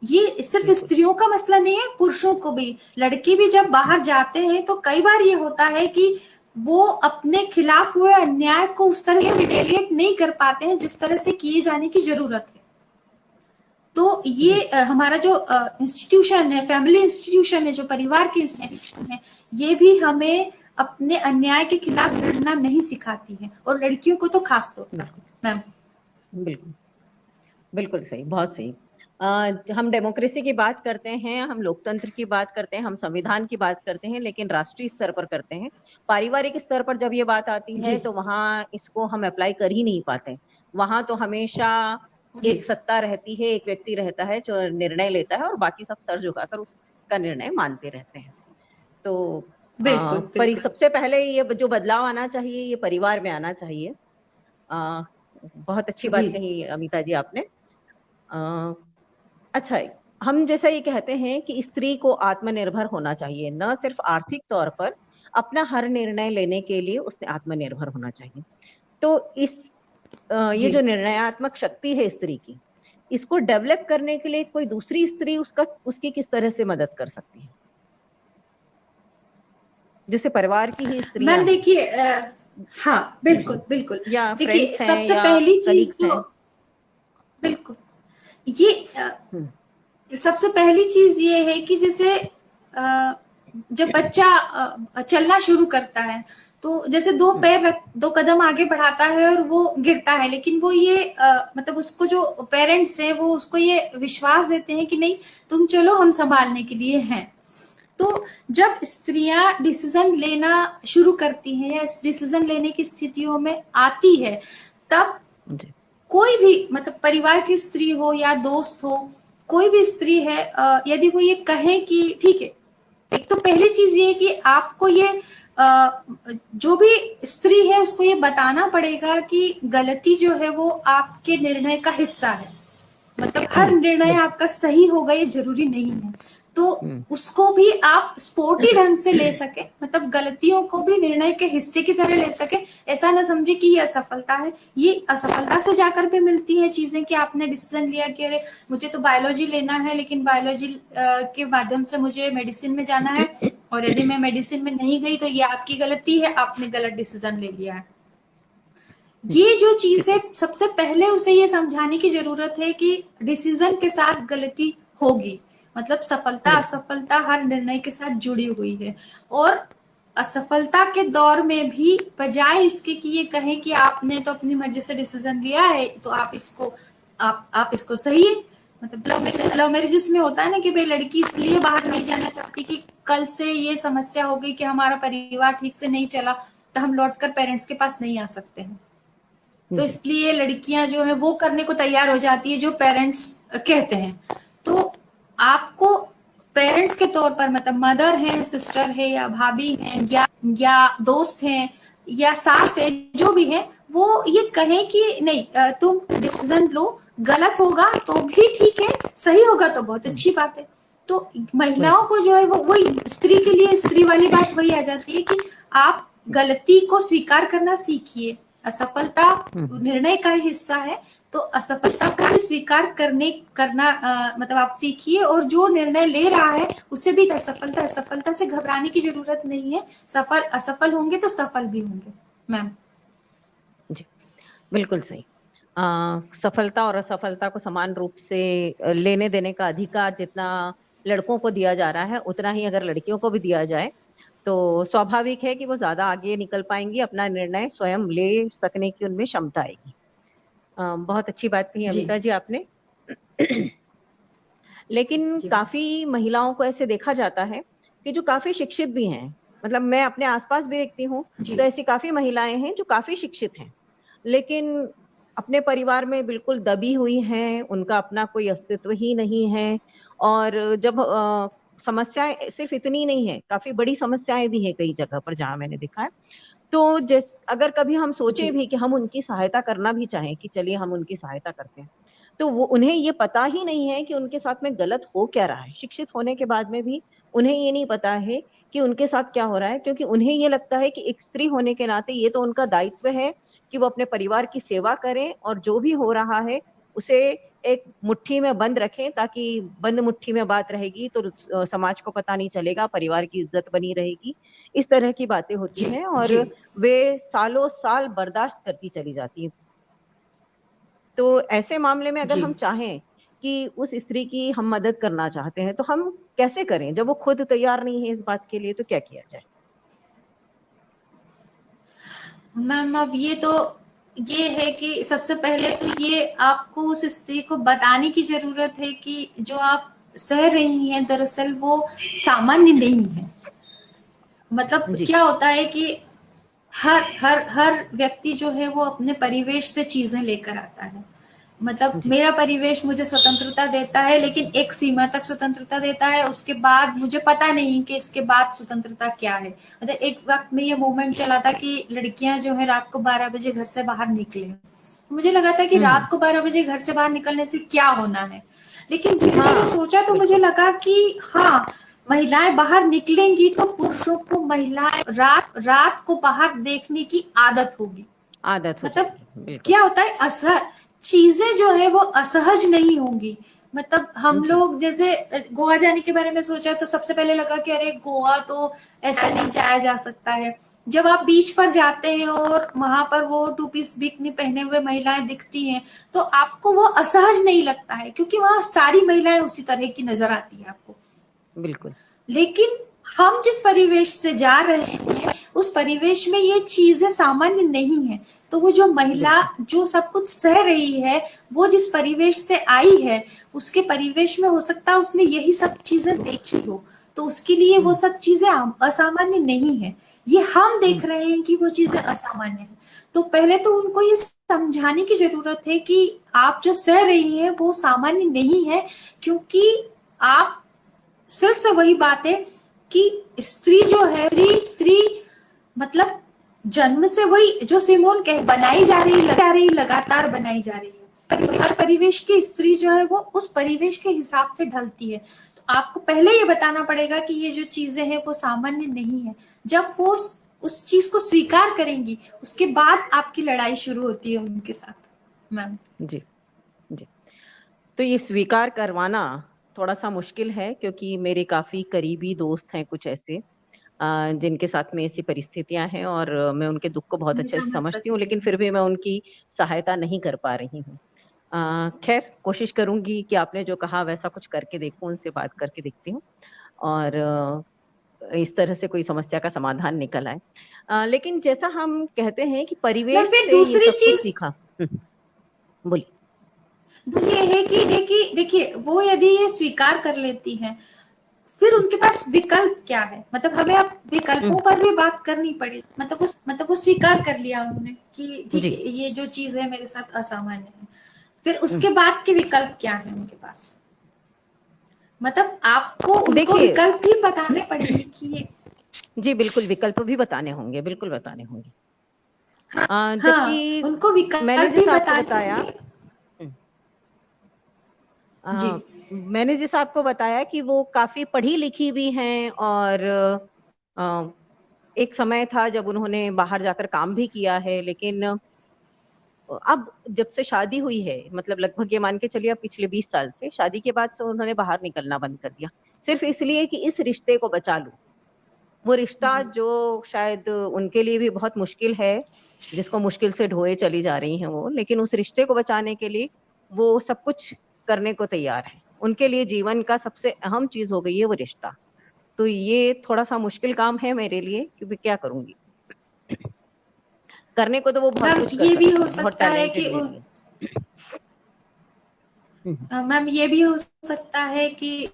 ये सिर्फ स्त्रियों का मसला नहीं है, पुरुषों को भी। लड़के भी जब बाहर जाते हैं तो कई बार ये होता है कि वो अपने खिलाफ हुए अन्याय को उस तरह से रिटेलिएट नहीं कर पाते हैं जिस तरह से किए जाने की जरूरत है। तो ये हमारा जो इंस्टीट्यूशन है, फैमिली इंस्टीट्यूशन है, जो परिवार की इंस्टीट्यूशन है, ये भी हमें अपने अन्याय के खिलाफ लड़ना नहीं सिखाती है, और लड़कियों को तो खास तौर पर। मैम बिल्कुल बिल्कुल सही, बहुत सही। हम डेमोक्रेसी की बात करते हैं, हम लोकतंत्र की बात करते हैं, हम संविधान की बात करते हैं, लेकिन राष्ट्रीय स्तर पर करते हैं। पारिवारिक स्तर पर जब ये बात आती है तो वहां इसको हम अप्लाई कर ही नहीं पाते। वहां तो हमेशा एक सत्ता रहती है, एक व्यक्ति रहता है जो निर्णय लेता है, और बाकी सब सर झुकाकर उसका निर्णय मानते रहते हैं। तो बिल्कुल। सबसे पहले ये जो बदलाव आना चाहिए, ये परिवार में आना चाहिए। बहुत अच्छी बात कही अमिता जी आपने। अच्छा, हम जैसा ये कहते हैं कि स्त्री को आत्मनिर्भर होना चाहिए, न सिर्फ आर्थिक तौर पर, अपना हर निर्णय लेने के लिए उसने आत्मनिर्भर होना चाहिए। तो ये जो निर्णयात्मक शक्ति है स्त्री की, इसको डेवलप करने के लिए कोई दूसरी स्त्री उसकी किस तरह से मदद कर सकती है? जैसे परिवार की ही स्त्री। मैम देखिए, हाँ बिल्कुल। देखिए सबसे पहली चीज तो बिल्कुल ये सबसे पहली चीज ये है कि जैसे जब बच्चा चलना शुरू करता है तो जैसे दो कदम आगे बढ़ाता है और वो गिरता है, लेकिन वो ये मतलब उसको जो पेरेंट्स है वो उसको ये विश्वास देते हैं कि नहीं तुम चलो, हम संभालने के लिए हैं। तो जब स्त्रियां डिसीजन लेना शुरू करती हैं या डिसीजन लेने की स्थितियों में आती है, तब कोई भी, मतलब परिवार की स्त्री हो या दोस्त हो, कोई भी स्त्री है, यदि वो ये कहे कि ठीक है, एक तो पहली चीज ये कि आपको ये जो भी स्त्री है उसको ये बताना पड़ेगा कि गलती जो है वो आपके निर्णय का हिस्सा है। मतलब हर निर्णय आपका सही होगा ये जरूरी नहीं है। तो उसको भी आप स्पोर्टी ढंग से ले सके, मतलब गलतियों को भी निर्णय के हिस्से की तरह ले सके। ऐसा ना समझे कि ये असफलता है। ये असफलता से जाकर भी मिलती है चीजें कि आपने डिसीजन लिया कि अरे मुझे तो बायोलॉजी लेना है, लेकिन बायोलॉजी के माध्यम से मुझे मेडिसिन में जाना है, और यदि मैं मेडिसिन में नहीं गई तो ये आपकी गलती है, आपने गलत डिसीजन ले लिया है। ये जो चीज है सबसे पहले उसे ये समझाने की जरूरत है कि डिसीजन के साथ गलती होगी। मतलब सफलता असफलता हर निर्णय के साथ जुड़ी हुई है। और असफलता के दौर में भी बजाय इसके कि ये कहें कि आपने तो अपनी मर्जी से डिसीजन लिया है तो आप इसको सही है। मतलब लव मैरिजेस में होता है ना कि भाई लड़की इसलिए बाहर नहीं जाना चाहती कि कल से ये समस्या हो गई कि हमारा परिवार ठीक से नहीं चला तो हम लौटकर पेरेंट्स के पास नहीं आ सकते हैं। तो इसलिए लड़कियां जो है वो करने को तैयार हो जाती है जो पेरेंट्स कहते हैं। तो आपको पेरेंट्स के तौर पर, मतलब मदर है, सिस्टर है, या भाभी है, या दोस्त है, या सास है, जो भी है, वो ये कहें कि नहीं तुम डिसीजन लो, गलत होगा तो भी ठीक है, सही होगा तो बहुत अच्छी बात है। तो महिलाओं को जो है वो वही स्त्री के लिए स्त्री वाली बात वही आ जाती है कि आप गलती को स्वीकार करना सीखिए। असफलता निर्णय का ही हिस्सा है, तो असफलता का भी स्वीकार करना मतलब आप सीखिए। और जो निर्णय ले रहा है उसे भी असफलता से घबराने की जरूरत नहीं है। असफल होंगे तो सफल भी होंगे। मैम जी, बिल्कुल सही। सफलता और असफलता को समान रूप से लेने देने का अधिकार जितना लड़कों को दिया जा रहा है उतना ही अगर लड़कियों को भी दिया जाए तो स्वाभाविक है कि वो ज्यादा आगे निकल पाएंगी, अपना निर्णय स्वयं ले सकने की उनमें क्षमता आएगी। बहुत अच्छी बात कही अमिता जी आपने। लेकिन काफी महिलाओं को ऐसे देखा जाता है कि जो काफी शिक्षित भी हैं, मतलब मैं अपने आसपास भी देखती हूँ तो ऐसी काफी महिलाएं हैं जो काफी शिक्षित हैं लेकिन अपने परिवार में बिल्कुल दबी हुई हैं, उनका अपना कोई अस्तित्व ही नहीं है। और जब समस्याएं सिर्फ इतनी नहीं है, काफी बड़ी समस्याएं भी है कई जगह पर जहां मैंने देखा है। तो अगर कभी हम सोचे भी कि हम उनकी सहायता करना भी चाहें कि चलिए हम उनकी सहायता करते हैं, तो वो उन्हें ये पता ही नहीं है कि उनके साथ में गलत हो क्या रहा है। शिक्षित होने के बाद में भी उन्हें ये नहीं पता है कि उनके साथ क्या हो रहा है, क्योंकि उन्हें ये लगता है कि एक स्त्री होने के नाते ये तो उनका दायित्व है कि वो अपने परिवार की सेवा करें और जो भी हो रहा है उसे एक मुट्ठी में बंद रखें, ताकि बंद मुट्ठी में बात रहेगी तो समाज को पता नहीं चलेगा, परिवार की इज्जत बनी रहेगी। इस तरह की बातें होती हैं और वे सालों साल बर्दाश्त करती चली जाती हैं। तो ऐसे मामले में अगर हम चाहें कि उस स्त्री की हम मदद करना चाहते हैं तो हम कैसे करें? जब वो खुद तैयार नहीं है इस बात के लिए तो क्या किया जाए? मैम अब ये है कि सबसे पहले तो ये आपको उस स्त्री को बताने की जरूरत है कि जो आप सह रही हैं दरअसल वो सामान्य नहीं है। मतलब क्या होता है कि हर व्यक्ति जो है वो अपने परिवेश से चीजें लेकर आता है। मतलब मेरा परिवेश मुझे स्वतंत्रता देता है, लेकिन एक सीमा तक स्वतंत्रता देता है, उसके बाद मुझे पता नहीं कि इसके बाद स्वतंत्रता क्या है। मतलब एक वक्त में ये मूवमेंट चला था कि लड़कियां जो है रात को 12 बजे घर से बाहर निकले। मुझे लगा था कि रात को 12 बजे घर से बाहर निकलने से क्या होना है, लेकिन धीरे धीरे सोचा तो मुझे लगा कि हाँ, महिलाएं बाहर निकलेंगी तो पुरुषों को महिलाएं रात को बाहर देखने की आदत होगी। मतलब क्या होता है, चीजें जो है वो असहज नहीं होंगी। मतलब हम लोग जैसे गोवा जाने के बारे में सोचा तो सबसे पहले लगा कि अरे गोवा तो ऐसा नहीं जाया जा सकता है। जब आप बीच पर जाते हैं और वहां पर वो 2 पीस बिकनी पहने हुए महिलाएं दिखती हैं तो आपको वो असहज नहीं लगता है, क्योंकि वहां सारी महिलाएं उसी तरह की नजर आती है आपको। बिल्कुल। लेकिन हम जिस परिवेश से जा रहे हैं उस परिवेश में ये चीजें सामान्य नहीं है। तो वो जो महिला जो सब कुछ सह रही है वो जिस परिवेश से आई है उसके परिवेश में हो सकता है उसने यही सब चीजें देखी हो, तो उसके लिए वो सब चीजें असामान्य नहीं है। ये हम देख रहे हैं कि वो चीजें असामान्य है। तो पहले तो उनको ये समझाने की जरूरत है कि आप जो सह रही है वो सामान्य नहीं है, क्योंकि आप फिर से वही बात है कि स्त्री जो है स्त्री मतलब जन्म से वही जो सिमोन कह बनाई जा रही लगातार बनाई जा रही है। हर परिवेश की स्त्री जो है वो उस परिवेश के हिसाब से ढलती है। तो आपको पहले ये बताना पड़ेगा कि ये जो चीजें हैं वो सामान्य नहीं है। जब वो उस चीज को स्वीकार करेंगी उसके बाद आपकी लड़ाई शुरू होती है उनके साथ। मैम जी जी, तो ये स्वीकार करवाना थोड़ा सा मुश्किल है, क्योंकि मेरे काफी करीबी दोस्त हैं कुछ ऐसे जिनके साथ में ऐसी परिस्थितियां हैं, और मैं उनके दुख को बहुत मैं अच्छे से समझ समझती हूँ, सकती लेकिन हूँ। फिर भी मैं उनकी सहायता नहीं कर पा रही हूँ। खैर, कोशिश करूंगी कि आपने जो कहा वैसा कुछ करके देखूं, उनसे बात करके देखती हूँ, और इस तरह से कोई समस्या का समाधान निकल आए। लेकिन जैसा हम कहते हैं कि मैम परिवेश फिर से ये दूसरी सब कुछ चीज सीखा। बोलिए। दूसरी ये है कि देखिए वो यदि ये स्वीकार कर लेती हैं फिर उनके पास विकल्प क्या है। मतलब हमें अब विकल्पों हम्म, पर भी बात करनी पड़ेगी। मतलब वो स्वीकार कर लिया उन्होंने कि ठीक जी है ये जो चीज है मेरे साथ असामान्य है। फिर हम्म, उसके बाद के विकल्प क्या है उनके पास। मतलब आपको उनको देखिए, विकल्प भी बताने पड़ेंगे कि ये जी बिल्कुल, विकल्प भी बताने होंगे, बिल्कुल बताने होंगे। हाँ जबकि उनको मैंने विकल्प भी जैसा आपको बताने बताया, होंगे। हम्म, जी मैंने जैसा आपको बताया कि वो काफी पढ़ी लिखी भी हैं, और अ, एक समय था जब उन्होंने बाहर जाकर काम भी किया है, लेकिन अब जब से शादी हुई है, मतलब लगभग ये मान के चलिए अब पिछले 20 साल से, शादी के बाद से उन्होंने बाहर निकलना बंद कर दिया, सिर्फ इसलिए कि इस रिश्ते को बचा लूं। वो रिश्ता जी जो शायद उनके लिए भी बहुत मुश्किल है, जिसको मुश्किल से ढोए चली जा रही हैं वो, लेकिन उस रिश्ते को बचाने के लिए वो सब कुछ करने को तैयार है। उनके लिए जीवन का सबसे अहम चीज हो गई है वो रिश्ता। तो ये थोड़ा सा मुश्किल काम है मेरे लिए, क्योंकि क्या करूंगी। करने को तो वो बहुत मैम कुछ कर ये भी सकती हो हैं, बहुत सकता है कि टैलेंटेड लेडी है। हम्म, मैम ये भी हो सकता है कि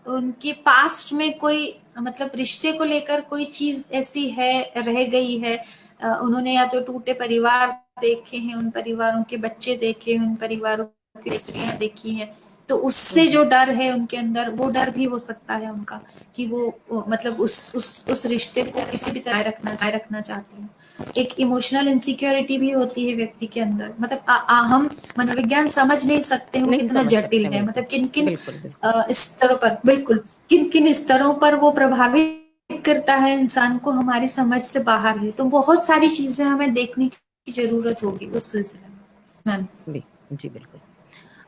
उनके पास्ट में कोई मतलब रिश्ते को लेकर कोई चीज ऐसी है रह गई है। उन्होंने या तो टूटे परिवार देखे हैं उन परिवारों के बच्चे देखे हैं उन परिवारों की स्त्रियां देखी हैं। तो उससे हम्म, जो डर है उनके अंदर वो डर भी हो सकता है उनका कि वो मतलब उस रिश्ते को किसी भी तरह रखना चाहती हैं। एक इमोशनल इनसिक्योरिटी भी होती है व्यक्ति के अंदर। मतलब हम मनोविज्ञान समझ नहीं सकते वो नहीं कितना समझ जटिल सकते, है। बिल्कुल मतलब किन किन बिल्कुल बिल्कुल। स्तरों पर बिल्कुल किन किन स्तरों पर वो प्रभावित करता है इंसान को हमारी समझ से बाहर है। तो बहुत सारी चीजें हमें देखने की जरूरत होगी उस सिलसिले में। मैम जी जी बिल्कुल।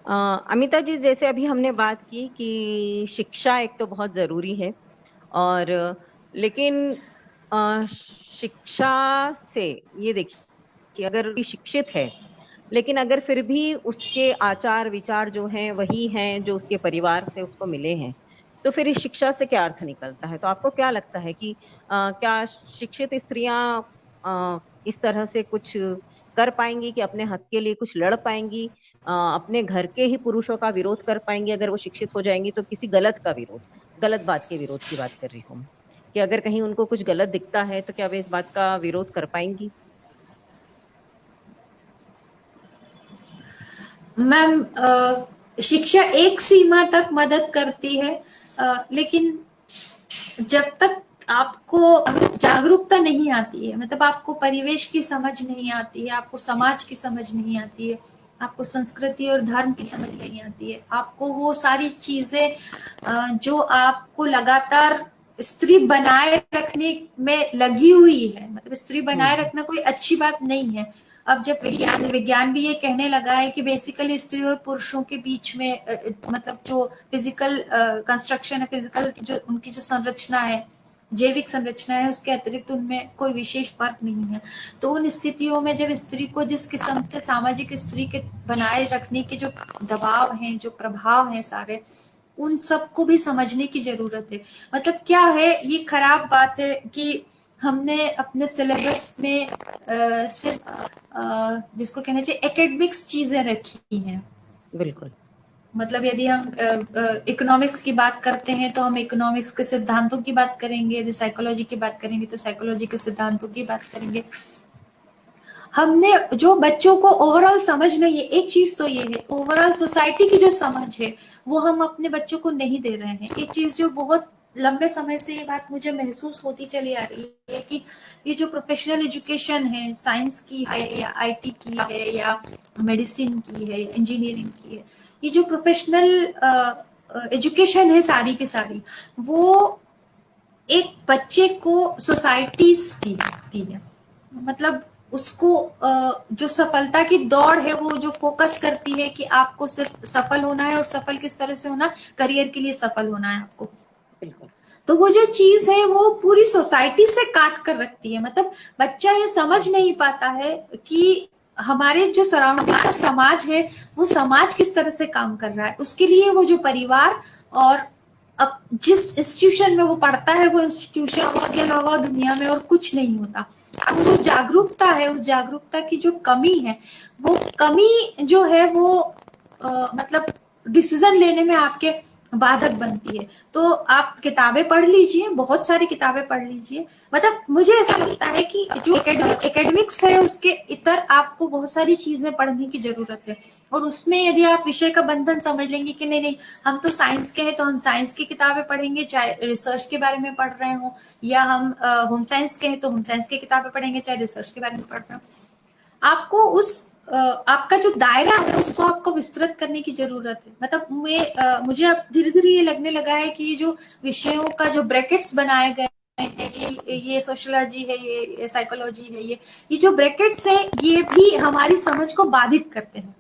अमिता जी, जैसे अभी हमने बात की कि शिक्षा एक तो बहुत जरूरी है, और लेकिन शिक्षा से ये देखिए कि अगर कोई शिक्षित है, लेकिन अगर फिर भी उसके आचार विचार जो हैं वही हैं जो उसके परिवार से उसको मिले हैं, तो फिर इस शिक्षा से क्या अर्थ निकलता है। तो आपको क्या लगता है कि क्या शिक्षित स्त्रियां इस तरह से कुछ कर पाएंगी कि अपने हक के लिए कुछ लड़ पाएंगी, अपने घर के ही पुरुषों का विरोध कर पाएंगी अगर वो शिक्षित हो जाएंगी, तो किसी गलत का विरोध, गलत बात के विरोध की बात कर रही हूँ मैं, कि अगर कहीं उनको कुछ गलत दिखता है तो क्या वे इस बात का विरोध कर पाएंगी। मैम शिक्षा एक सीमा तक मदद करती है। लेकिन जब तक आपको जागरूकता नहीं आती है मतलब आपको परिवेश की समझ नहीं आती है आपको समाज की समझ नहीं आती है आपको संस्कृति और धर्म की समझ नहीं आती है आपको वो सारी चीजें जो आपको लगातार स्त्री बनाए रखने में लगी हुई है। मतलब स्त्री बनाए हम्म, रखना कोई अच्छी बात नहीं है। अब जब विज्ञान विज्ञान भी ये कहने लगा है कि बेसिकली स्त्री और पुरुषों के बीच में मतलब जो फिजिकल कंस्ट्रक्शन है फिजिकल जो उनकी जो संरचना है जैविक संरचना है उसके अतिरिक्त उनमें कोई विशेष फर्क नहीं है। तो उन स्थितियों में जब स्त्री को जिस किस्म से सामाजिक स्त्री के बनाए रखने के जो दबाव हैं जो प्रभाव हैं सारे उन सबको भी समझने की जरूरत है। मतलब क्या है ये खराब बात है कि हमने अपने सिलेबस में सिर्फ जिसको कहना चाहिए एकेडमिक्स चीजें रखी हैं। बिल्कुल। मतलब यदि हम इकोनॉमिक्स की बात करते हैं तो हम इकोनॉमिक्स के सिद्धांतों की बात करेंगे यदि साइकोलॉजी की बात करेंगे तो साइकोलॉजी के सिद्धांतों की बात करेंगे। हमने जो बच्चों को ओवरऑल समझ नहीं है एक चीज तो ये है ओवरऑल सोसाइटी की जो समझ है वो हम अपने बच्चों को नहीं दे रहे हैं। एक चीज जो बहुत लंबे समय से ये बात मुझे महसूस होती चली आ रही है कि ये जो प्रोफेशनल एजुकेशन है, साइंस की है या आईटी की है या मेडिसिन की है या इंजीनियरिंग की है, ये जो प्रोफेशनल एजुकेशन है सारी की सारी, वो एक बच्चे को सोसाइटी दी है। मतलब उसको जो सफलता की दौड़ है वो जो फोकस करती है कि आपको सिर्फ सफल होना है, और सफल किस तरह से होना, करियर के लिए सफल होना है आपको। बिल्कुल। तो वो जो चीज है वो पूरी सोसाइटी से काट कर रखती है। मतलब बच्चा ये समझ नहीं पाता है कि हमारे जो सराउंडिंग का समाज है वो समाज किस तरह से काम कर रहा है। उसके लिए वो जो परिवार और अब जिस इंस्टीट्यूशन में वो पढ़ता है वो इंस्टीट्यूशन, उसके अलावा दुनिया में और कुछ नहीं होता। अब जो जागरूकता है, उस जागरूकता की जो कमी है, वो कमी जो है वो मतलब डिसीजन लेने में आपके बाधक बनती है। तो आप किताबें पढ़ लीजिए, बहुत सारी किताबें पढ़ लीजिए। मतलब मुझे ऐसा लगता है कि जो एकेडमिक्स है उसके इतर आपको बहुत सारी चीजें पढ़ने की जरूरत है। और उसमें यदि आप विषय का बंधन समझ लेंगे कि नहीं नहीं हम तो साइंस के हैं तो हम साइंस की किताबें पढ़ेंगे, चाहे रिसर्च के बारे में पढ़ रहे हो, या हम होम साइंस के हैं तो होम साइंस की किताबें पढ़ेंगे, चाहे रिसर्च के बारे में पढ़ रहे हो। आपको उस आपका जो दायरा है उसको आपको विस्तृत करने की जरूरत है। मतलब मुझे अब धीरे धीरे ये लगने लगा है कि ये जो विषयों का जो ब्रैकेट्स बनाए गए हैं, ये सोशियोलॉजी है, ये साइकोलॉजी है, ये जो ब्रैकेट्स है ये भी हमारी समझ को बाधित करते हैं।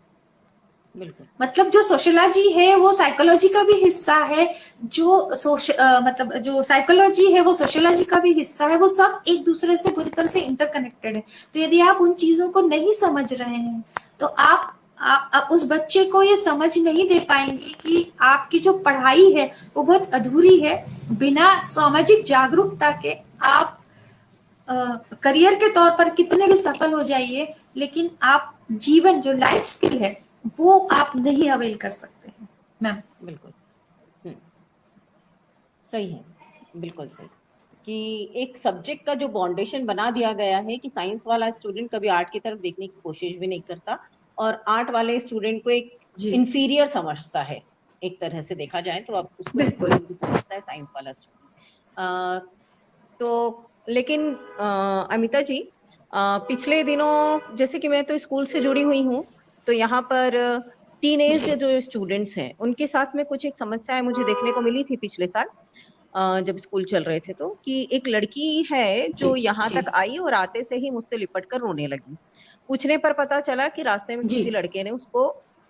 बिल्कुल। मतलब जो सोशियोलॉजी है वो साइकोलॉजी का भी हिस्सा है, मतलब जो साइकोलॉजी है वो सोशियोलॉजी का भी हिस्सा है। वो सब एक दूसरे से बुरी तरह से इंटरकनेक्टेड है। तो यदि आप उन चीजों को नहीं समझ रहे हैं तो आप उस बच्चे को ये समझ नहीं दे पाएंगे कि आपकी जो पढ़ाई है वो बहुत अधूरी है। बिना सामाजिक जागरूकता के आप करियर के तौर पर कितने भी सफल हो जाइए, लेकिन आप जीवन जो लाइफ स्किल है वो आप नहीं अवेल कर सकते हैं मैम। बिल्कुल। हम्म, सही है। बिल्कुल सही। कि एक सब्जेक्ट का जो फाउंडेशन बना दिया गया है कि साइंस वाला स्टूडेंट कभी आर्ट की तरफ देखने की कोशिश भी नहीं करता, और आर्ट वाले स्टूडेंट को एक जी इंफीरियर समझता है। एक तरह से देखा जाए तो अब उसको बिल्कुल। इंफीरियर समझता है साइंस वाला स्टूडेंट। तो लेकिन अमिता जी, पिछले दिनों जैसे कि मैं तो स्कूल से जुड़ी हुई हूँ, तो यहाँ पर टीन एज जी जो स्टूडेंट्स हैं उनके साथ में कुछ एक समस्याएं मुझे देखने को मिली थी पिछले साल, जब स्कूल चल रहे थे। तो कि एक लड़की है जी जो यहाँ जी तक आई और आते से ही मुझसे लिपट कर रोने लगी। पूछने पर पता चला कि रास्ते में जी किसी लड़के ने उसको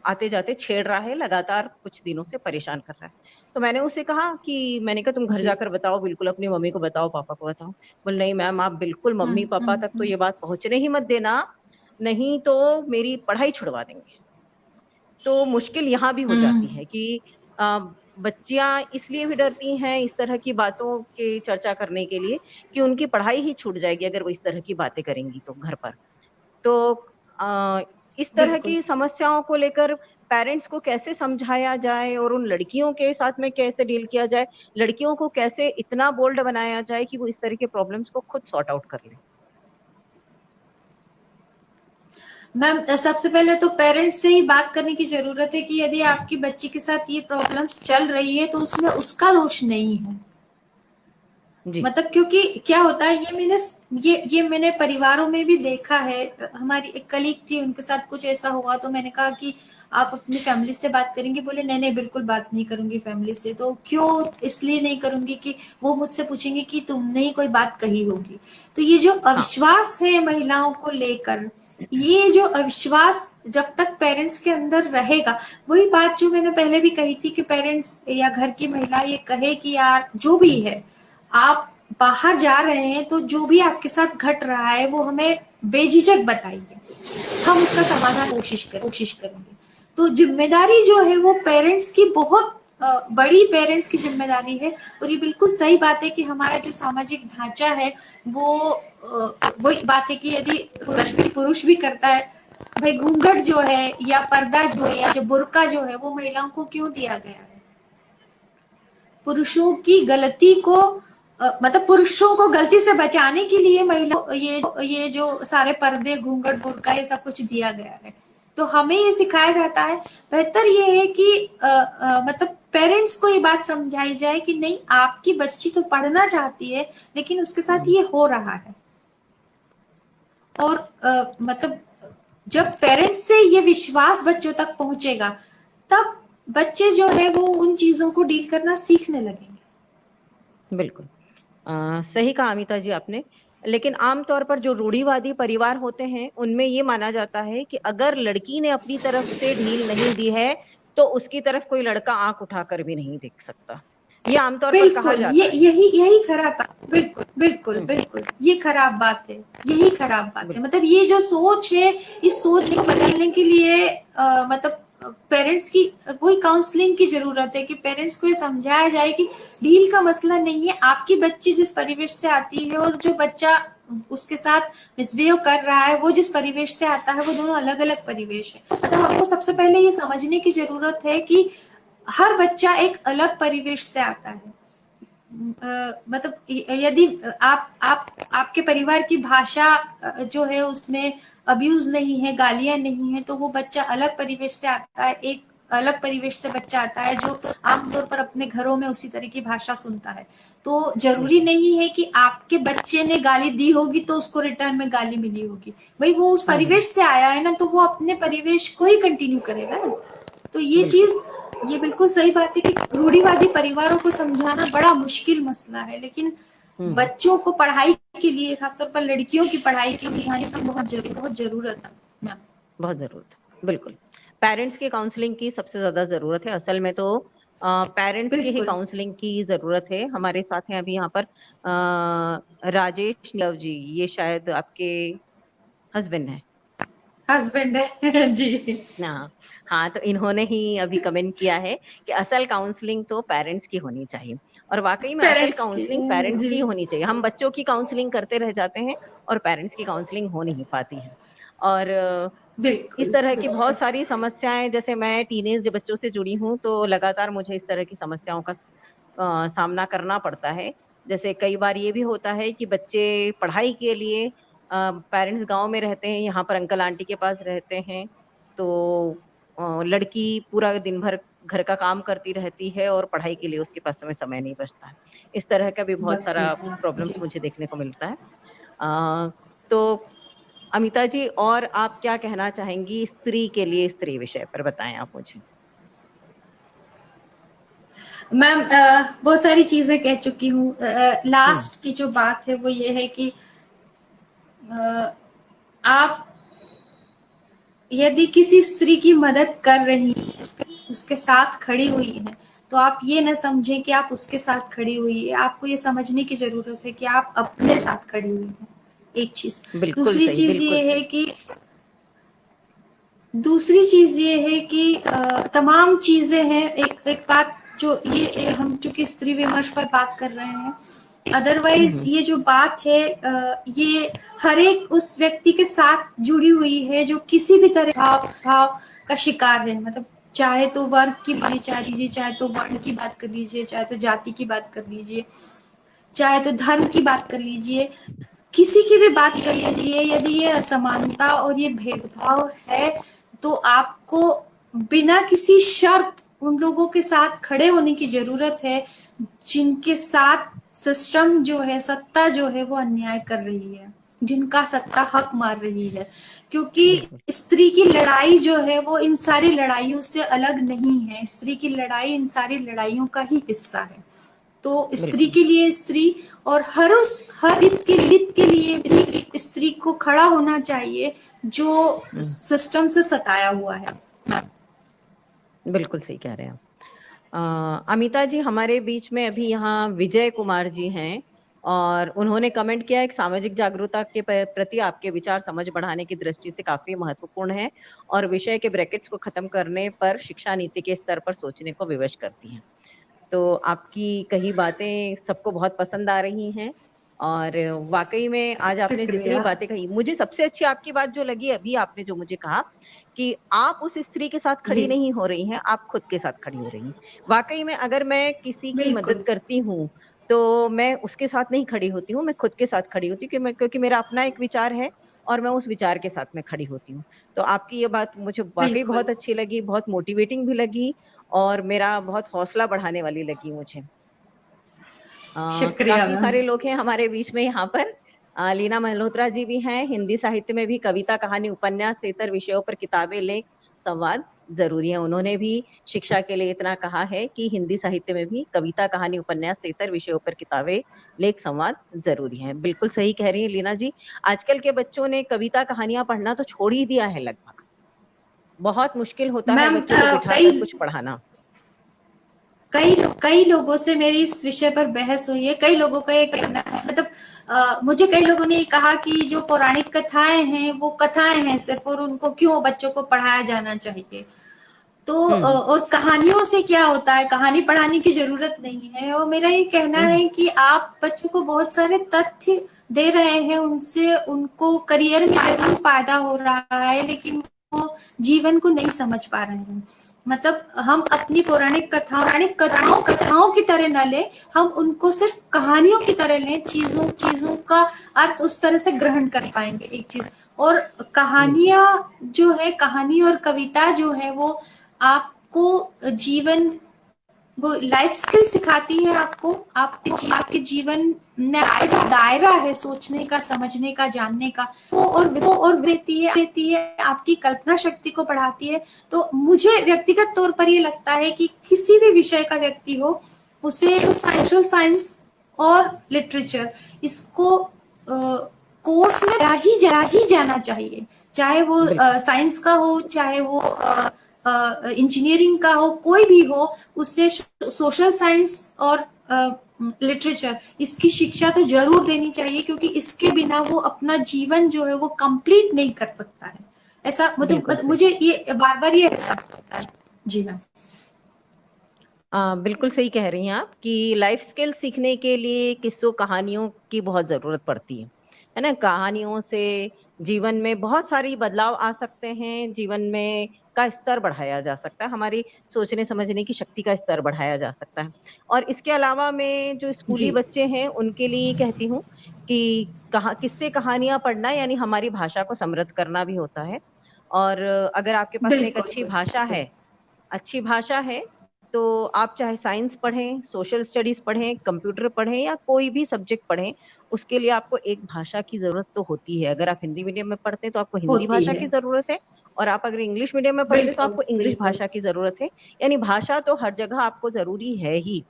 आते जाते छेड़ रहा है, लगातार कुछ दिनों से परेशान कर रहा है। तो मैंने उससे कहा कि मैंने कहा तुम घर जी। जाकर बताओ, बिल्कुल अपनी मम्मी को बताओ, पापा को बताओ। बोल नहीं मैम, आप बिल्कुल मम्मी पापा तक तो ये बात पहुंचने ही मत देना, नहीं तो मेरी पढ़ाई छुड़वा देंगे। तो मुश्किल यहाँ भी हो जाती है कि बच्चियां इसलिए भी डरती हैं इस तरह की बातों की चर्चा करने के लिए कि उनकी पढ़ाई ही छूट जाएगी अगर वो इस तरह की बातें करेंगी तो घर पर। तो अ, इस तरह बिल्कुल की समस्याओं को लेकर पेरेंट्स को कैसे समझाया जाए और उन लड़कियों के साथ में कैसे डील किया जाए, लड़कियों को कैसे इतना बोल्ड बनाया जाए कि वो इस तरह के प्रॉब्लम्स को खुद सॉर्ट आउट कर ले। मैम, सबसे पहले तो पेरेंट्स से ही बात करने की जरूरत है कि यदि आपकी बच्ची के साथ ये प्रॉब्लम्स चल रही है तो उसमें उसका दोष नहीं है। जी। मतलब क्योंकि क्या होता है, ये मैंने परिवारों में भी देखा है। हमारी एक कलीग थी, उनके साथ कुछ ऐसा हुआ तो मैंने कहा कि आप अपनी फैमिली से बात करेंगे? बोले नहीं नहीं बिल्कुल बात नहीं करूंगी फैमिली से। तो क्यों? इसलिए नहीं करूंगी कि वो मुझसे पूछेंगे कि तुमने ही कोई बात कही होगी। तो ये जो हाँ। अविश्वास है महिलाओं को लेकर, ये जो अविश्वास जब तक पेरेंट्स के अंदर रहेगा, वही बात जो मैंने पहले भी कही थी कि पेरेंट्स या घर की महिला ये कहे कि यार जो भी है, आप बाहर जा रहे हैं तो जो भी आपके साथ घट रहा है वो हमें बेझिझक बताइए, हम उसका समाधान कोशिश करेंगे। तो जिम्मेदारी जो है वो पेरेंट्स की बहुत बड़ी पेरेंट्स की जिम्मेदारी है। और ये बिल्कुल सही बात है कि हमारा जो सामाजिक ढांचा है वो वही बात है कि यदि पुरुष भी करता है, भाई घूंघट जो है या पर्दा जो है या जो बुर्का जो है वो महिलाओं को क्यों दिया गया है? पुरुषों की गलती को मतलब पुरुषों को गलती से बचाने के लिए महिला ये जो सारे पर्दे घूंघट बुर्का ये सब कुछ दिया गया है। तो हमें ये सिखाया जाता है, बेहतर ये है कि मतलब पेरेंट्स को ये बात समझाई जाए कि नहीं, आपकी बच्ची तो पढ़ना चाहती है लेकिन उसके साथ ये हो रहा है। और मतलब जब पेरेंट्स से ये विश्वास बच्चों तक पहुंचेगा, तब बच्चे जो है वो उन चीजों को डील करना सीखने लगेंगे। बिल्कुल सही कहा अमिता जी आपने। लेकिन आमतौर पर जो रूढ़िवादी परिवार होते हैं उनमें ये माना जाता है कि अगर लड़की ने अपनी तरफ से ढील नहीं दी है तो उसकी तरफ कोई लड़का आंख उठाकर भी नहीं देख सकता। ये आमतौर पर कहा बिल्कुल, ये जाता है। यही खराब बात, बिल्कुल बिल्कुल हम्म, बिल्कुल, ये खराब बात है, यही खराब बात है। बिल्कुल मतलब ये जो सोच है, इस सोच को बदलने के लिए मतलब पेरेंट्स की कोई काउंसलिंग की जरूरत है कि पेरेंट्स को ये समझाया जाए कि डील का मसला नहीं है। आपकी बच्ची जिस परिवेश से आती है और जो बच्चा उसके साथ मिसबिहेव कर रहा है वो जिस परिवेश से आता है, वो दोनों अलग अलग परिवेश है। तो हमको सबसे पहले ये समझने की जरूरत है कि हर बच्चा एक अलग परिवेश से आता है। मतलब यदि आप आपके परिवार की भाषा जो है उसमें अब्यूज नहीं है, गालियां नहीं है, तो वो बच्चा अलग परिवेश से आता है। एक अलग परिवेश से बच्चा आता है जो आमतौर पर अपने घरों में उसी तरह की भाषा सुनता है। तो जरूरी बिल्कुल। नहीं है कि आपके बच्चे ने गाली दी होगी तो उसको रिटर्न में गाली मिली होगी। भाई वो उस हम्म, परिवेश से आया है ना, तो वो अपने परिवेश को ही कंटिन्यू करेगा ना। तो ये बिल्कुल। चीज, ये बिल्कुल सही बात है कि रूढ़िवादी परिवारों को समझाना बड़ा मुश्किल मसला है, लेकिन हम्म, बच्चों को पढ़ाई के लिए, खासतौर पर लड़कियों की पढ़ाई के लिए, हाँ, ये सब बहुत जरूरत है मैम। बहुत जरूरत है बिल्कुल। पेरेंट्स की काउंसलिंग की सबसे ज्यादा जरूरत है असल में तो। पेरेंट्स की ही बिल्कुल। काउंसलिंग की जरूरत है। हमारे साथ हैं अभी यहाँ पर राजेश नीलव जी। ये शायद आपके हस्बैंड हैं। हस्बैंड है जी। हाँ। हाँ, तो इन्होंने ही अभी कमेंट किया है कि असल काउंसलिंग तो पेरेंट्स की होनी चाहिए। और वाकई में असल पेरेंट्स की काउंसलिंग पेरेंट्स जी। की होनी चाहिए। हम बच्चों की काउंसलिंग करते रह जाते हैं और पेरेंट्स की काउंसलिंग हो नहीं पाती है। और इस बिल्कुल तरह की बहुत बिल्कुल। सारी समस्याएं, जैसे मैं टीनेज बच्चों से जुड़ी हूँ तो लगातार मुझे इस तरह की समस्याओं का सामना करना पड़ता है। जैसे कई बार ये भी होता है कि बच्चे पढ़ाई के लिए पेरेंट्स गांव में रहते हैं, यहाँ पर अंकल आंटी के पास रहते हैं। तो लड़की पूरा दिन भर घर का काम करती रहती है और पढ़ाई के लिए उसके पास समय नहीं बचता है। इस तरह का भी बहुत वक्त सारा होता है प्रॉब्लम्स जी। मुझे देखने को मिलता है। तो अमिता जी, और आप क्या कहना चाहेंगी स्त्री के लिए, स्त्री विषय पर बताएं आप मुझे। मैम बहुत सारी चीजें कह चुकी हूँ। हम्म, लास्ट की जो बात है वो ये है कि अ, आप यदि किसी स्त्री की मदद कर रही हैं, उसके साथ खड़ी हुई हैं, तो आप ये न समझें कि आप उसके साथ खड़ी हुई है। आपको ये समझने की जरूरत है कि आप अपने साथ खड़ी हुई हैं। एक चीज। बिल्कुल दूसरी सही, चीज बिल्कुल ये है सही। कि दूसरी चीज ये है कि तमाम चीजें हैं। एक एक बात जो ये हम चूंकि स्त्री विमर्श पर बात कर रहे हैं, अदरवाइज हम्म, ये जो बात है ये हर एक उस व्यक्ति के साथ जुड़ी हुई है जो किसी भी तरह भाव का शिकार है। मतलब चाहे तो वर्ग की बात चाह लीजिए, चाहे तो वर्ण की बात कर लीजिए, चाहे तो जाति की बात कर लीजिए, चाहे तो धर्म की बात कर लीजिए, किसी की भी बात कर लीजिए। यदि ये असमानता और ये भेदभाव है, तो आपको बिना किसी शर्त उन लोगों के साथ खड़े होने की जरूरत है जिनके साथ सिस्टम जो है, सत्ता जो है वो अन्याय कर रही है, जिनका सत्ता हक मार रही है। क्योंकि बिल्कुल स्त्री की लड़ाई जो है वो इन सारी लड़ाइयों से अलग नहीं है। स्त्री की लड़ाई इन सारी लड़ाइयों का ही हिस्सा है। तो स्त्री बिल्कुल। के लिए स्त्री, और हर हित के लिए स्त्री को खड़ा होना चाहिए जो हम्म, सिस्टम से सताया हुआ है। बिल्कुल सही कह रहे हैं आप। अमिता जी, हमारे बीच में अभी यहाँ विजय कुमार जी हैं और उन्होंने कमेंट किया, एक सामाजिक जागरूकता के प्रति आपके विचार समझ बढ़ाने की दृष्टि से काफी महत्वपूर्ण है और विषय के ब्रैकेट्स को खत्म करने पर शिक्षा नीति के स्तर पर सोचने को विवश करती हैं। तो आपकी कही बातें सबको बहुत पसंद आ रही हैं। और वाकई में आज आपने जितनी शुक्रिया। बातें कही, मुझे सबसे अच्छी आपकी बात जो लगी अभी आपने जो मुझे कहा कि आप उस स्त्री के साथ जी खड़ी नहीं हो रही हैं, आप खुद के साथ खड़ी हो रही हैं। वाकई में अगर मैं किसी की मदद बिल्कुल करती हूँ तो मैं उसके साथ नहीं खड़ी होती हूँ, मैं खुद के साथ खड़ी होती हूँ, क्योंकि मेरा अपना एक विचार है और मैं उस विचार के साथ में खड़ी होती हूँ। तो आपकी ये बात मुझे वाकई बिल्कुल। बहुत अच्छी लगी, बहुत मोटिवेटिंग भी लगी। और मेरा बहुत हौसला बढ़ाने वाली लगी मुझे। शुक्रिया काफी मैम। सारे लोग हैं हमारे बीच में यहाँ पर। लीना मल्होत्रा जी भी हैं। हिंदी साहित्य में भी कविता, कहानी, उपन्यास, इतर विषयों पर किताबें, लेख, संवाद जरूरी है। उन्होंने भी शिक्षा के लिए इतना कहा है कि हिंदी साहित्य में भी कविता, कहानी, उपन्यास, इतर विषयों पर किताबें, लेख, संवाद जरूरी है। बिल्कुल सही कह रही है लीना जी। आजकल के बच्चों ने कविता, कहानियां पढ़ना तो छोड़ ही दिया है लगभग। बहुत मुश्किल होता है मैम बच्चों को बिठाकर कई कुछ पढ़ाना। कई लोगों से मेरी इस विषय पर बहस हुई है। कई लोगों का ये कहना है, मतलब मुझे कई लोगों ने ये कहा कि जो पौराणिक कथाएं हैं वो कथाएं हैं सिर्फ, और उनको क्यों बच्चों को पढ़ाया जाना चाहिए। तो हम्म और कहानियों से क्या होता है, कहानी पढ़ाने की जरूरत नहीं है। और मेरा ये कहना हम्म है कि आप बच्चों को बहुत सारे तथ्य दे रहे हैं, उनसे उनको करियर में जरूर फायदा हो रहा है, लेकिन वो जीवन को नहीं समझ पा रहे हैं। मतलब हम अपनी पौराणिक कथाओं की तरह न ले, हम उनको सिर्फ कहानियों की तरह लें। चीजों का अर्थ उस तरह से ग्रहण कर पाएंगे एक चीज। और बिल्कुल कहानियां जो है, कहानी और कविता जो है वो आपको जीवन, वो लाइफ स्किल सिखाती है आपको। आपके जीवन में दायरा है सोचने का, समझने का, जानने का, वो और देती है आपकी कल्पना शक्ति को बढ़ाती है। तो मुझे व्यक्तिगत तौर पर ये लगता है कि किसी भी विषय का व्यक्ति हो, उसे सोशल साइंस और लिटरेचर, इसको कोर्स में जा ही जाना चाहिए। चाहे वो बिल्कुल साइंस का हो, चाहे वो इंजीनियरिंग का हो, कोई भी हो, उससे सोशल साइंस और लिटरेचर, इसकी शिक्षा तो जरूर देनी चाहिए, क्योंकि इसके बिना वो अपना जीवन जो है वो कंप्लीट नहीं कर सकता है। ऐसा बिल्कुल मतलब सही। मुझे ये बार बार ये एहसास होता है। जी मैम। बिल्कुल सही कह रही हैं आप कि लाइफ स्किल सीखने के लिए किस्सों, कहानियों की बहुत जरूरत पड़ती है ना। कहानियों से जीवन में बहुत सारी बदलाव आ सकते हैं। जीवन में का स्तर बढ़ाया जा सकता है। हमारी सोचने समझने की शक्ति का स्तर बढ़ाया जा सकता है। और इसके अलावा मैं जो स्कूली जी बच्चे हैं उनके लिए कहती हूँ कि किस्से, कहानियां पढ़ना यानी हमारी भाषा को समृद्ध करना भी होता है। और अगर आपके पास में एक बिल्कुल अच्छी भाषा बिल्कुल। है, अच्छी भाषा है, तो आप चाहे साइंस पढ़ें, सोशल स्टडीज पढ़ें, कंप्यूटर पढ़ें या कोई भी सब्जेक्ट पढ़ें, उसके लिए आपको एक भाषा की जरूरत तो होती है। अगर आप हिंदी मीडियम में पढ़ते हैं तो आपको हिंदी होती भाषा है। की जरूरत है, और आप अगर इंग्लिश मीडियम में पढ़ते हैं तो बिल्कुल आपको इंग्लिश बिल्कुल। भाषा की जरूरत है। यानी भाषा तो हर जगह आपको जरूरी है ही।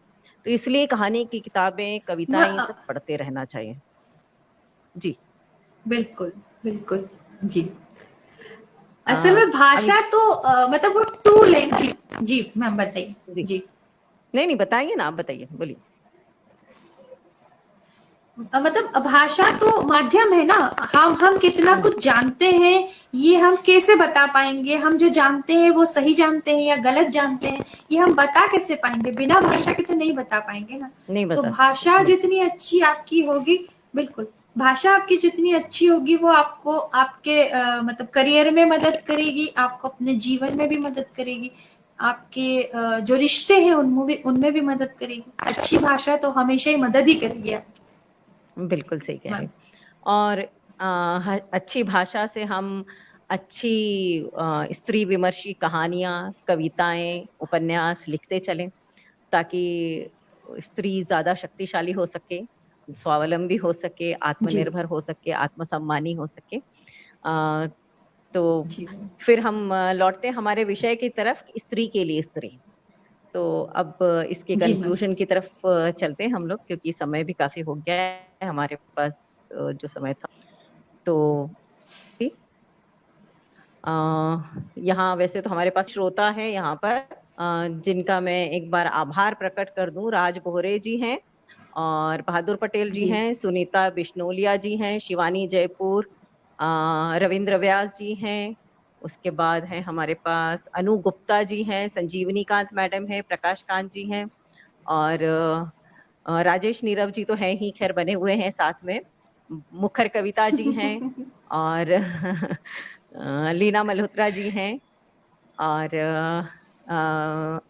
तो इसलिए कहानी की किताबें, कविताएं, ये सब पढ़ते रहना चाहिए। जी। बिल्कुल बिल्कुल। जी। असल आ, में अभी भाषा तो मतलब वो टूल है। जी जी मैम बताइए। जी, जी। नहीं नहीं, बताइए ना, आप बताइए, बोलिए। मतलब भाषा तो माध्यम है ना। हम कितना हम्म कुछ जानते हैं, ये हम कैसे बता पाएंगे। हम जो जानते हैं वो सही जानते हैं या गलत जानते हैं, ये हम बता कैसे पाएंगे। बिना भाषा के तो नहीं बता पाएंगे ना। नहीं तो बता सकते, भाषा बिल्कुल। जितनी अच्छी आपकी होगी, बिल्कुल, भाषा आपकी जितनी अच्छी होगी वो आपको आपके मतलब करियर में मदद करेगी, आपको अपने जीवन में भी मदद करेगी, आपके जो रिश्ते हैं उनमें भी मदद करेगी। अच्छी भाषा तो हमेशा ही मदद ही करेगी आपकी। बिल्कुल सही कह रहे मैम। हैं। और अच्छी भाषा से हम अच्छी स्त्री विमर्शी कहानियां, कविताएं, उपन्यास लिखते चलें, ताकि स्त्री ज्यादा शक्तिशाली हो सके, स्वावलंबी हो सके, जी आत्मनिर्भर हो सके, आत्मसम्मानी हो सके। अ, तो जी फिर हम लौटते हैं हमारे विषय की तरफ, स्त्री के लिए स्त्री। तो अब इसके जी मैम। कंक्लूजन की तरफ चलते हैं हम लोग, क्योंकि समय भी काफी हो गया है हमारे पास। जो समय था, तो अ, यहाँ वैसे तो हमारे पास श्रोता है यहाँ पर, जिनका मैं एक बार आभार प्रकट कर दूं। राज बोहरे जी हैं, और बहादुर पटेल जी जी हैं, सुनीता बिश्नोलिया जी हैं, शिवानी जयपुर, रविंद्र व्यास जी हैं। उसके बाद है हमारे पास अनु गुप्ता जी हैं, संजीवनी कांत मैडम है, प्रकाश कांत जी हैं, और राजेश नीरव जी तो हैं ही, खैर बने हुए हैं साथ में। मुखर कविता जी हैं, और लीना मल्होत्रा जी हैं, और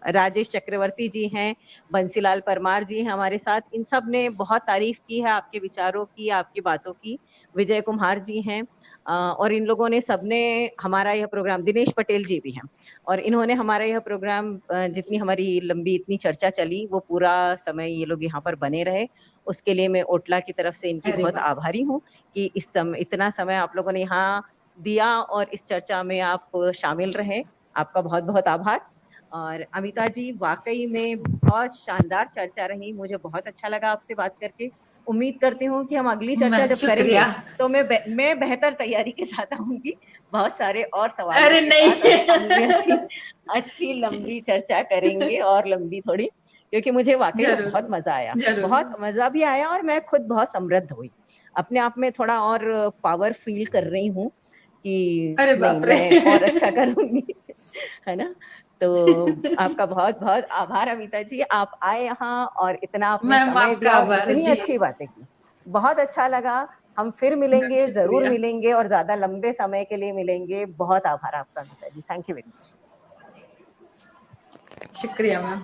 राजेश चक्रवर्ती जी हैं, बंसीलाल परमार जी हैं हमारे साथ। इन सब ने बहुत तारीफ की है आपके विचारों की, आपकी बातों की। विजय कुमार जी हैं। और इन लोगों ने सबने हमारा यह प्रोग्राम, दिनेश पटेल जी भी हैं, और इन्होंने हमारा यह प्रोग्राम, जितनी हमारी लंबी इतनी चर्चा चली, वो पूरा समय ये लोग यहाँ पर बने रहे। उसके लिए मैं ओटला की तरफ से इनकी अरे बहुत वाह। आभारी हूँ कि इस समय, इतना समय आप लोगों ने यहाँ दिया और इस चर्चा में आप शामिल रहे। आपका बहुत बहुत आभार। और अमिता जी, वाकई में बहुत शानदार चर्चा रही, मुझे बहुत अच्छा लगा आपसे बात करके। उम्मीद करती हूँ कि हम अगली चर्चा जब करेंगे शुक्रिया। तो मैं बेहतर तैयारी के साथ आऊंगी, बहुत सारे और सवालों अरे के साथ, और हम भी नहीं। अच्छी अच्छी लंबी चर्चा करेंगे, और लंबी थोड़ी, क्योंकि मुझे वाकई में जरूर बहुत मजा आया, जरूर। बहुत मजा भी आया, और मैं खुद बहुत समृद्ध हुई, अपने आप में थोड़ा और पावर फील कर रही हूँ कि अरे नहीं, बाप रे। मैं और अच्छा करूंगी। है ना? तो आपका बहुत बहुत आभार अमिता जी, आप आए यहाँ और इतना आपने मैम समय आपका दिया और आभार इतनी जी। अच्छी बातें की, बहुत अच्छा लगा। हम फिर मैम मिलेंगे, जरूर शुक्रिया। मिलेंगे, और ज्यादा लंबे समय के लिए मिलेंगे। बहुत आभार आपका अमिता जी, थैंक यू वेरी मच। शुक्रिया मैम।